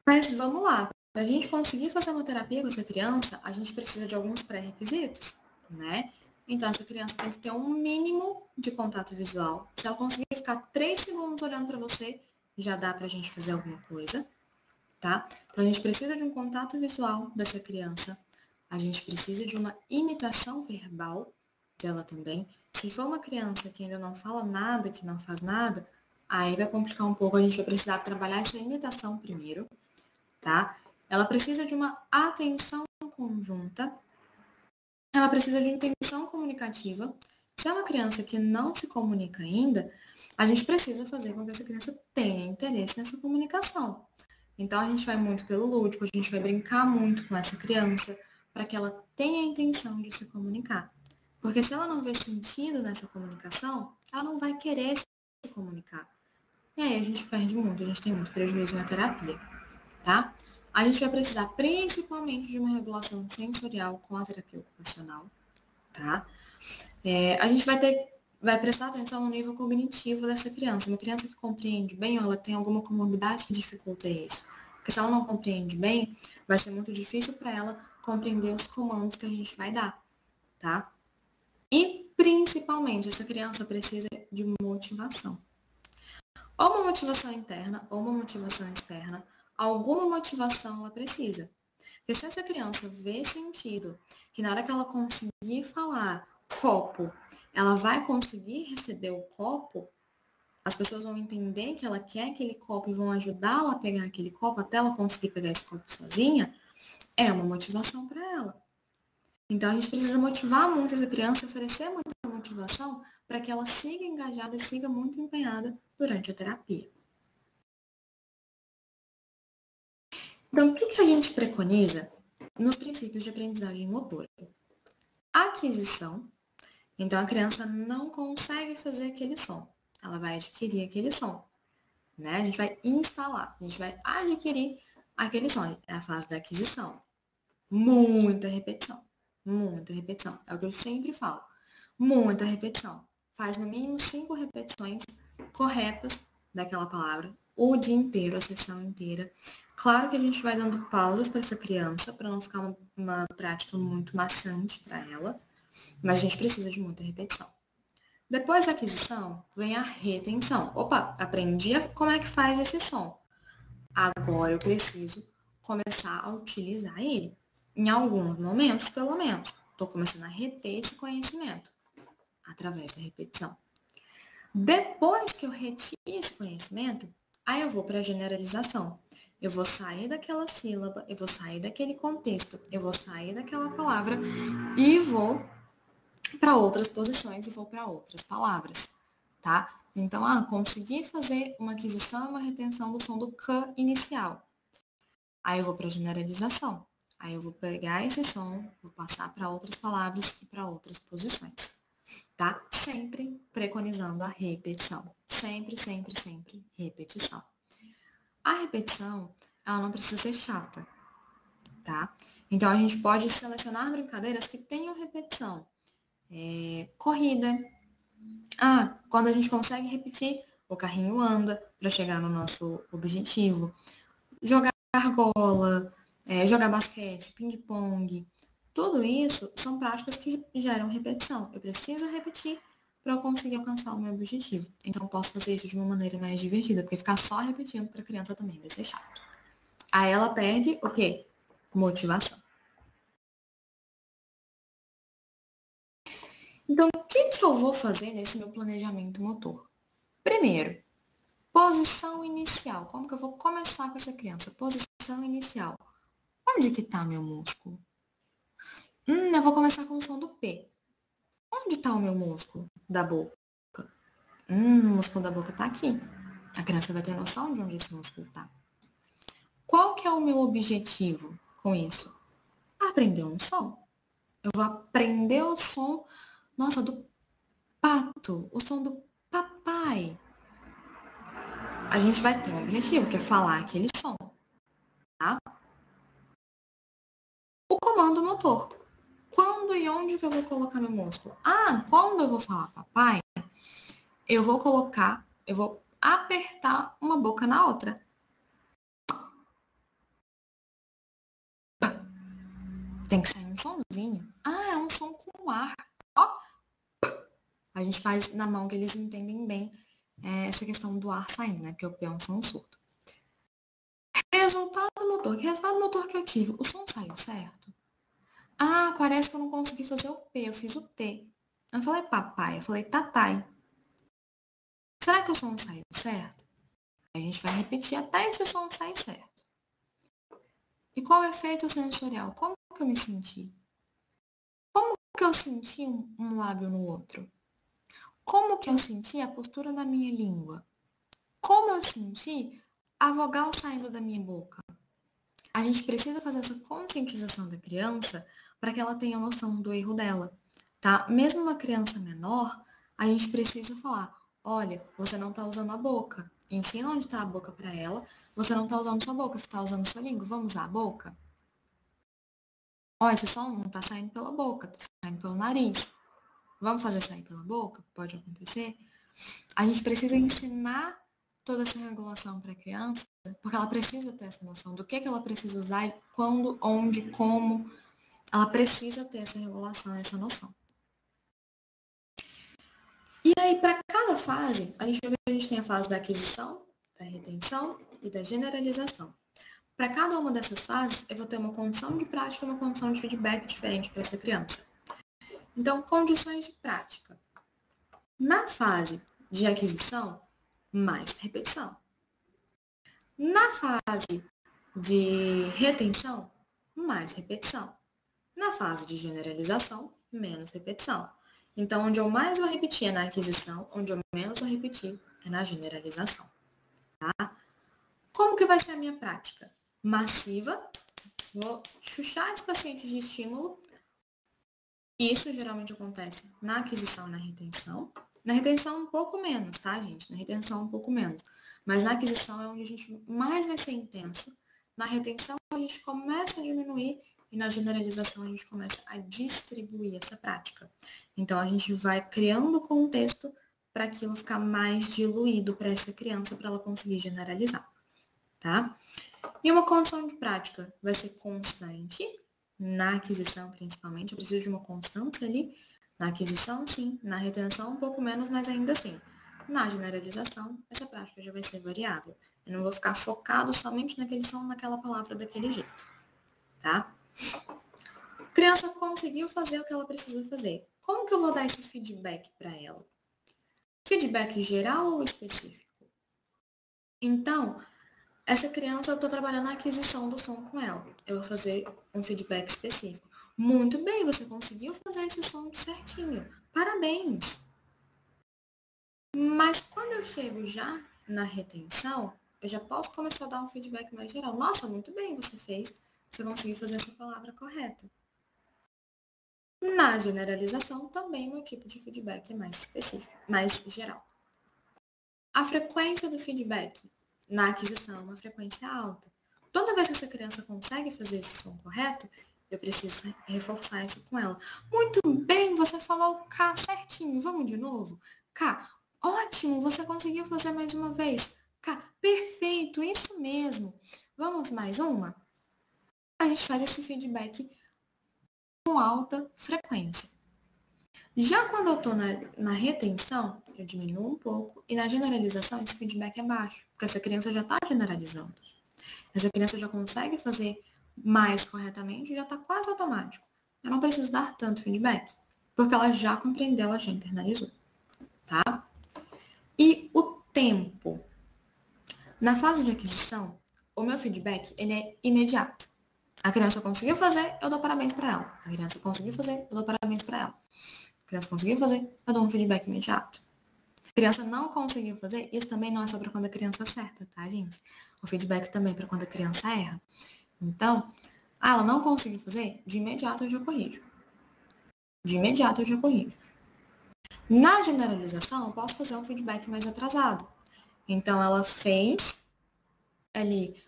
Mas vamos lá. Para a gente conseguir fazer uma terapia com essa criança, a gente precisa de alguns pré-requisitos, né? Então, essa criança tem que ter um mínimo de contato visual. Se ela conseguir ficar 3 segundos olhando para você, já dá para a gente fazer alguma coisa, tá? Então, a gente precisa de um contato visual dessa criança. A gente precisa de uma imitação verbal dela também. Se for uma criança que ainda não fala nada, que não faz nada, aí vai complicar um pouco. A gente vai precisar trabalhar essa imitação primeiro, tá? Ela precisa de uma atenção conjunta. Ela precisa de intenção comunicativa. Se é uma criança que não se comunica ainda, a gente precisa fazer com que essa criança tenha interesse nessa comunicação. Então, a gente vai muito pelo lúdico, a gente vai brincar muito com essa criança para que ela tenha a intenção de se comunicar. Porque se ela não vê sentido nessa comunicação, ela não vai querer se comunicar. E aí a gente perde muito, a gente tem muito prejuízo na terapia, tá? A gente vai precisar principalmente de uma regulação sensorial com a terapia ocupacional, tá? A gente vai prestar atenção no nível cognitivo dessa criança. Uma criança que compreende bem, ou ela tem alguma comorbidade que dificulta isso. Porque se ela não compreende bem, vai ser muito difícil para ela compreender os comandos que a gente vai dar, tá? E, principalmente, essa criança precisa de motivação. Ou uma motivação interna, ou uma motivação externa. Alguma motivação ela precisa. Porque se essa criança vê sentido que na hora que ela conseguir falar copo, ela vai conseguir receber o copo, as pessoas vão entender que ela quer aquele copo e vão ajudá-la a pegar aquele copo até ela conseguir pegar esse copo sozinha, é uma motivação para ela. Então, a gente precisa motivar muito essa criança, oferecer muita motivação para que ela siga engajada e siga muito empenhada durante a terapia. Então, o que a gente preconiza nos princípios de aprendizagem motora? Aquisição. Então, a criança não consegue fazer aquele som. Ela vai adquirir aquele som, né? A gente vai instalar, a gente vai adquirir aquele som. É a fase da aquisição. Muita repetição. Muita repetição. É o que eu sempre falo. Muita repetição. Faz no mínimo 5 repetições corretas daquela palavra o dia inteiro, a sessão inteira. Claro que a gente vai dando pausas para essa criança, para não ficar uma prática muito maçante para ela, mas a gente precisa de muita repetição. Depois da aquisição, vem a retenção. Opa, aprendi como é que faz esse som. Agora eu preciso começar a utilizar ele. Em alguns momentos, pelo menos. Estou começando a reter esse conhecimento através da repetição. Depois que eu reti esse conhecimento, aí eu vou para a generalização. Eu vou sair daquela sílaba, eu vou sair daquele contexto, eu vou sair daquela palavra e vou para outras posições e vou para outras palavras, tá? Então, consegui fazer uma aquisição e uma retenção do som do K inicial. Aí eu vou para a generalização. Aí eu vou pegar esse som, vou passar para outras palavras e para outras posições, tá? Sempre preconizando a repetição. Sempre, sempre, sempre repetição. A repetição, ela não precisa ser chata. tá? Então, a gente pode selecionar brincadeiras que tenham repetição. Corrida. Quando a gente consegue repetir, o carrinho anda para chegar no nosso objetivo. Jogar argola, jogar basquete, ping-pong. Tudo isso são práticas que geram repetição. Eu preciso repetir para eu conseguir alcançar o meu objetivo. Então, eu posso fazer isso de uma maneira mais divertida, porque ficar só repetindo para a criança também vai ser chato. Aí ela perde o quê? Motivação. Então, o que eu vou fazer nesse meu planejamento motor? Primeiro, posição inicial. Como que eu vou começar com essa criança? Posição inicial. Onde que está meu músculo? Eu vou começar com o som do P. Onde está o meu músculo da boca? O músculo da boca está aqui. A criança vai ter noção de onde esse músculo está. Qual que é o meu objetivo com isso? Aprender um som. Eu vou aprender o som, do pato, o som do papai. A gente vai ter um objetivo, que é falar aquele som, tá? O comando motor. Quando e onde que eu vou colocar meu músculo? Quando eu vou falar papai, eu vou apertar uma boca na outra. Tem que sair um somzinho. É um som com ar. A gente faz na mão que eles entendem bem essa questão do ar saindo, né? Porque o P é um som surdo. Resultado motor. Que resultado motor que eu tive? O som saiu certo? Parece que eu não consegui fazer o P, eu fiz o T. Eu não falei papai, eu falei tatai. Será que o som saiu certo? A gente vai repetir até esse som sair certo. E qual é o efeito sensorial? Como que eu me senti? Como que eu senti um lábio no outro? Como que eu senti a postura da minha língua? Como eu senti a vogal saindo da minha boca? A gente precisa fazer essa conscientização da criança para que ela tenha noção do erro dela, tá? Mesmo uma criança menor, a gente precisa falar, olha, você não está usando a boca. Ensina onde está a boca para ela. Você não está usando sua boca, você está usando sua língua. Vamos usar a boca? Esse som não está saindo pela boca, está saindo pelo nariz. Vamos fazer sair pela boca? Pode acontecer. A gente precisa ensinar toda essa regulação para a criança, porque ela precisa ter essa noção do que ela precisa usar e quando, onde, como. Ela precisa ter essa regulação, essa noção. E aí, para cada fase, a gente tem a fase da aquisição, da retenção e da generalização. Para cada uma dessas fases, eu vou ter uma condição de prática e uma condição de feedback diferente para essa criança. Então, condições de prática. Na fase de aquisição, mais repetição. Na fase de retenção, mais repetição. Na fase de generalização, menos repetição. Então, onde eu mais vou repetir é na aquisição, onde eu menos vou repetir é na generalização. Tá? Como que vai ser a minha prática? Massiva. Vou chuchar esse paciente de estímulo. Isso geralmente acontece na aquisição e na retenção. Na retenção um pouco menos, tá, gente? Na retenção um pouco menos. Mas na aquisição é onde a gente mais vai ser intenso. Na retenção a gente começa a diminuir e na generalização a gente começa a distribuir essa prática. Então a gente vai criando contexto para aquilo ficar mais diluído para essa criança, para ela conseguir generalizar, tá? E uma condição de prática vai ser constante, na aquisição principalmente, eu preciso de uma constância ali. Na aquisição, sim. Na retenção, um pouco menos, mas ainda assim. Na generalização, essa prática já vai ser variável. Eu não vou ficar focado somente naquele som, naquela palavra, daquele jeito. Tá? A criança conseguiu fazer o que ela precisa fazer. Como que eu vou dar esse feedback para ela? Feedback geral ou específico? Então, essa criança, eu estou trabalhando a aquisição do som com ela. Eu vou fazer um feedback específico. Muito bem, você conseguiu fazer esse som certinho. Parabéns! Mas quando eu chego já na retenção, eu já posso começar a dar um feedback mais geral. Nossa, muito bem, você fez. Você conseguiu fazer essa palavra correta. Na generalização, também meu tipo de feedback é mais específico, mais geral. A frequência do feedback na aquisição é uma frequência alta. Toda vez que essa criança consegue fazer esse som correto, eu preciso reforçar isso com ela. Muito bem, você falou o K certinho. Vamos de novo? K, ótimo, você conseguiu fazer mais uma vez. K, perfeito, isso mesmo. Vamos mais uma? A gente faz esse feedback com alta frequência. Já quando eu estou na retenção, eu diminuo um pouco, e na generalização, esse feedback é baixo, porque essa criança já está generalizando. Essa criança já consegue fazer mais corretamente, já está quase automático. Eu não preciso dar tanto feedback, porque ela já compreendeu, ela já internalizou, tá? E o tempo. Na fase de aquisição, o meu feedback, ele é imediato. A criança conseguiu fazer, eu dou parabéns para ela. A criança conseguiu fazer, eu dou parabéns para ela. A criança conseguiu fazer, eu dou um feedback imediato. A criança não conseguiu fazer, isso também não é só para quando a criança acerta, tá, gente? O feedback também é para quando a criança erra. Então, ela não conseguiu fazer, de imediato eu já corrijo. De imediato eu já corrijo. Na generalização, eu posso fazer um feedback mais atrasado. Então, ela fez ali,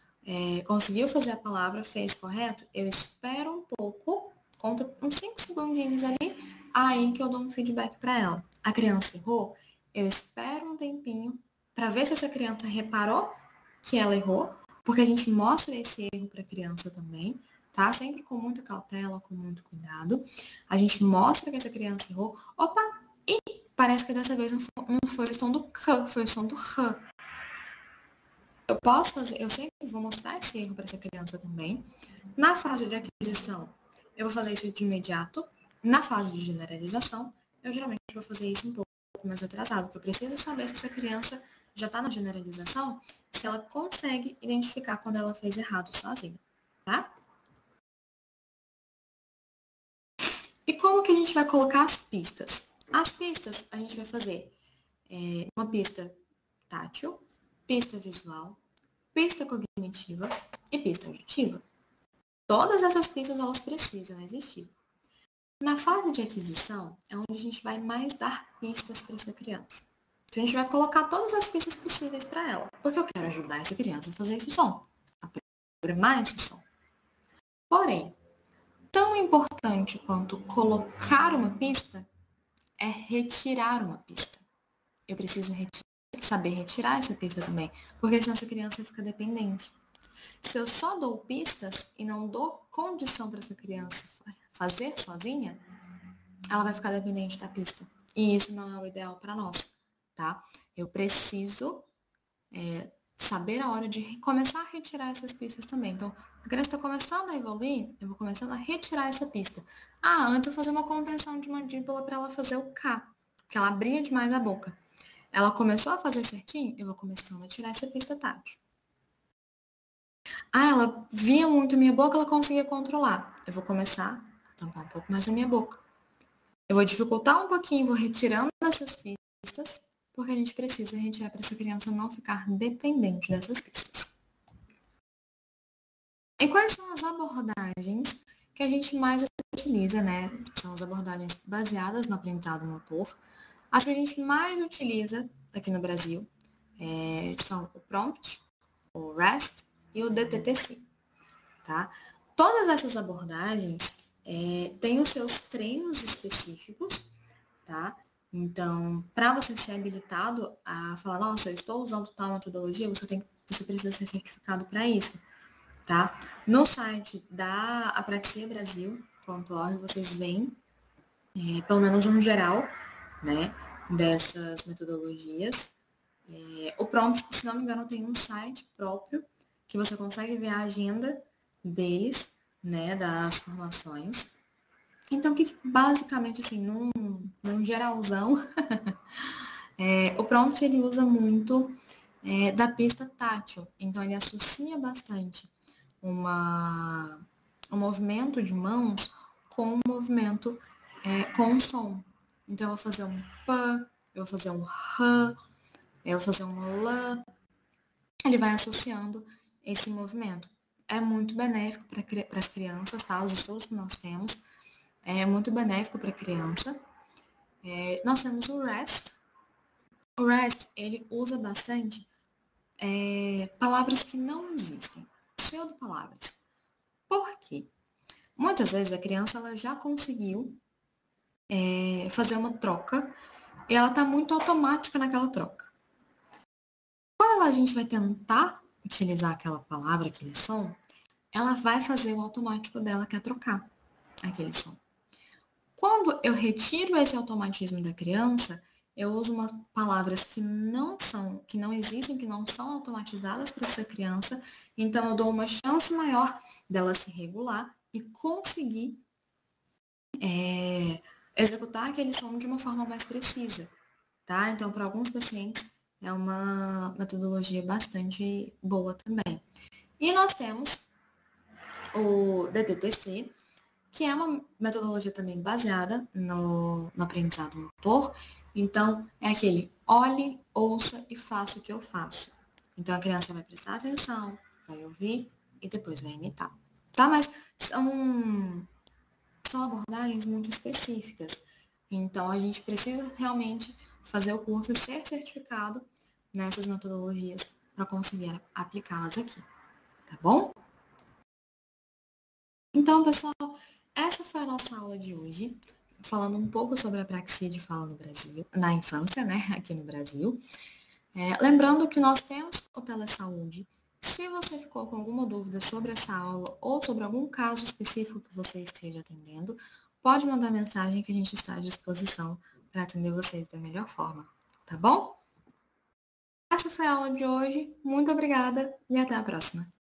conseguiu fazer a palavra, fez correto, eu espero um pouco, conta uns 5 segundinhos ali, aí que eu dou um feedback para ela. A criança errou, eu espero um tempinho para ver se essa criança reparou que ela errou, porque a gente mostra esse erro para a criança também, tá? Sempre com muita cautela, com muito cuidado. A gente mostra que essa criança errou. Opa! E parece que dessa vez não foi o som do K, foi o som do R. Eu posso fazer, eu sempre vou mostrar esse erro para essa criança também. Na fase de aquisição, eu vou fazer isso de imediato. Na fase de generalização, eu geralmente vou fazer isso um pouco mais atrasado, porque eu preciso saber se essa criança já está na generalização, se ela consegue identificar quando ela fez errado sozinha, tá? E como que a gente vai colocar as pistas? As pistas a gente vai fazer uma pista tátil, pista visual, pista cognitiva e pista auditiva. Todas essas pistas elas precisam existir. Na fase de aquisição é onde a gente vai mais dar pistas para essa criança. Então a gente vai colocar todas as pistas possíveis para ela, porque eu quero ajudar essa criança a fazer esse som, a programar esse som. Porém, tão importante quanto colocar uma pista é retirar uma pista. Eu preciso saber retirar essa pista também, porque senão essa criança fica dependente. Se eu só dou pistas e não dou condição para essa criança fazer sozinha, ela vai ficar dependente da pista. E isso não é o ideal para nós, tá? Eu preciso saber a hora de começar a retirar essas pistas também. Então, a criança está começando a evoluir, eu vou começando a retirar essa pista. Antes eu vou fazer uma contenção de mandíbula para ela fazer o K, porque ela abria demais a boca. Ela começou a fazer certinho, eu vou começando a tirar essa pista tátil. Ela via muito a minha boca, ela conseguia controlar. Eu vou começar a tampar um pouco mais a minha boca. Eu vou dificultar um pouquinho, vou retirando essas pistas, porque a gente precisa retirar para essa criança não ficar dependente dessas pistas. E quais são as abordagens que a gente mais utiliza, né? São as abordagens baseadas no aprendizado motor. As que a gente mais utiliza aqui no Brasil são o PROMPT, o REST e o DTTC, tá? Todas essas abordagens têm os seus treinos específicos, tá? Então, para você ser habilitado a falar, nossa, eu estou usando tal metodologia, você precisa ser certificado para isso, tá? No site da apraxiabrasil.org vocês veem, pelo menos um geral, né, dessas metodologias. O Prompt, se não me engano, tem um site próprio que você consegue ver a agenda deles, né, das formações. Então, que basicamente, assim, num geralzão, o Prompt, ele usa muito da pista tátil. Então, ele associa bastante um movimento de mãos com um movimento com um som. Então, eu vou fazer um pã, eu vou fazer um rã, eu vou fazer um lã. Ele vai associando esse movimento. É muito benéfico para as crianças, tá? Os estudos que nós temos é muito benéfico para a criança. Nós temos o REST. O REST, ele usa bastante palavras que não existem. pseudo-palavras. Por quê? Muitas vezes a criança ela já conseguiu fazer uma troca e ela está muito automática naquela troca. Quando a gente vai tentar utilizar aquela palavra, aquele som, ela vai fazer o automático dela, que é trocar aquele som. Quando eu retiro esse automatismo da criança, eu uso umas palavras que não existem, que não são automatizadas para essa criança, então eu dou uma chance maior dela se regular e conseguir executar aquele som de uma forma mais precisa, tá? Então, para alguns pacientes, é uma metodologia bastante boa também. E nós temos o DTTC, que é uma metodologia também baseada no aprendizado motor. Então, é aquele olhe, ouça e faça o que eu faço. Então, a criança vai prestar atenção, vai ouvir e depois vai imitar. Tá? Mas são abordagens muito específicas. Então, a gente precisa realmente fazer o curso e ser certificado nessas metodologias para conseguir aplicá-las aqui. Tá bom? Então, pessoal, essa foi a nossa aula de hoje, falando um pouco sobre a apraxia de fala no Brasil, na infância, né, aqui no Brasil. Lembrando que nós temos o Telesaúde. Se você ficou com alguma dúvida sobre essa aula ou sobre algum caso específico que você esteja atendendo, pode mandar mensagem que a gente está à disposição para atender vocês da melhor forma, tá bom? Essa foi a aula de hoje. Muito obrigada e até a próxima.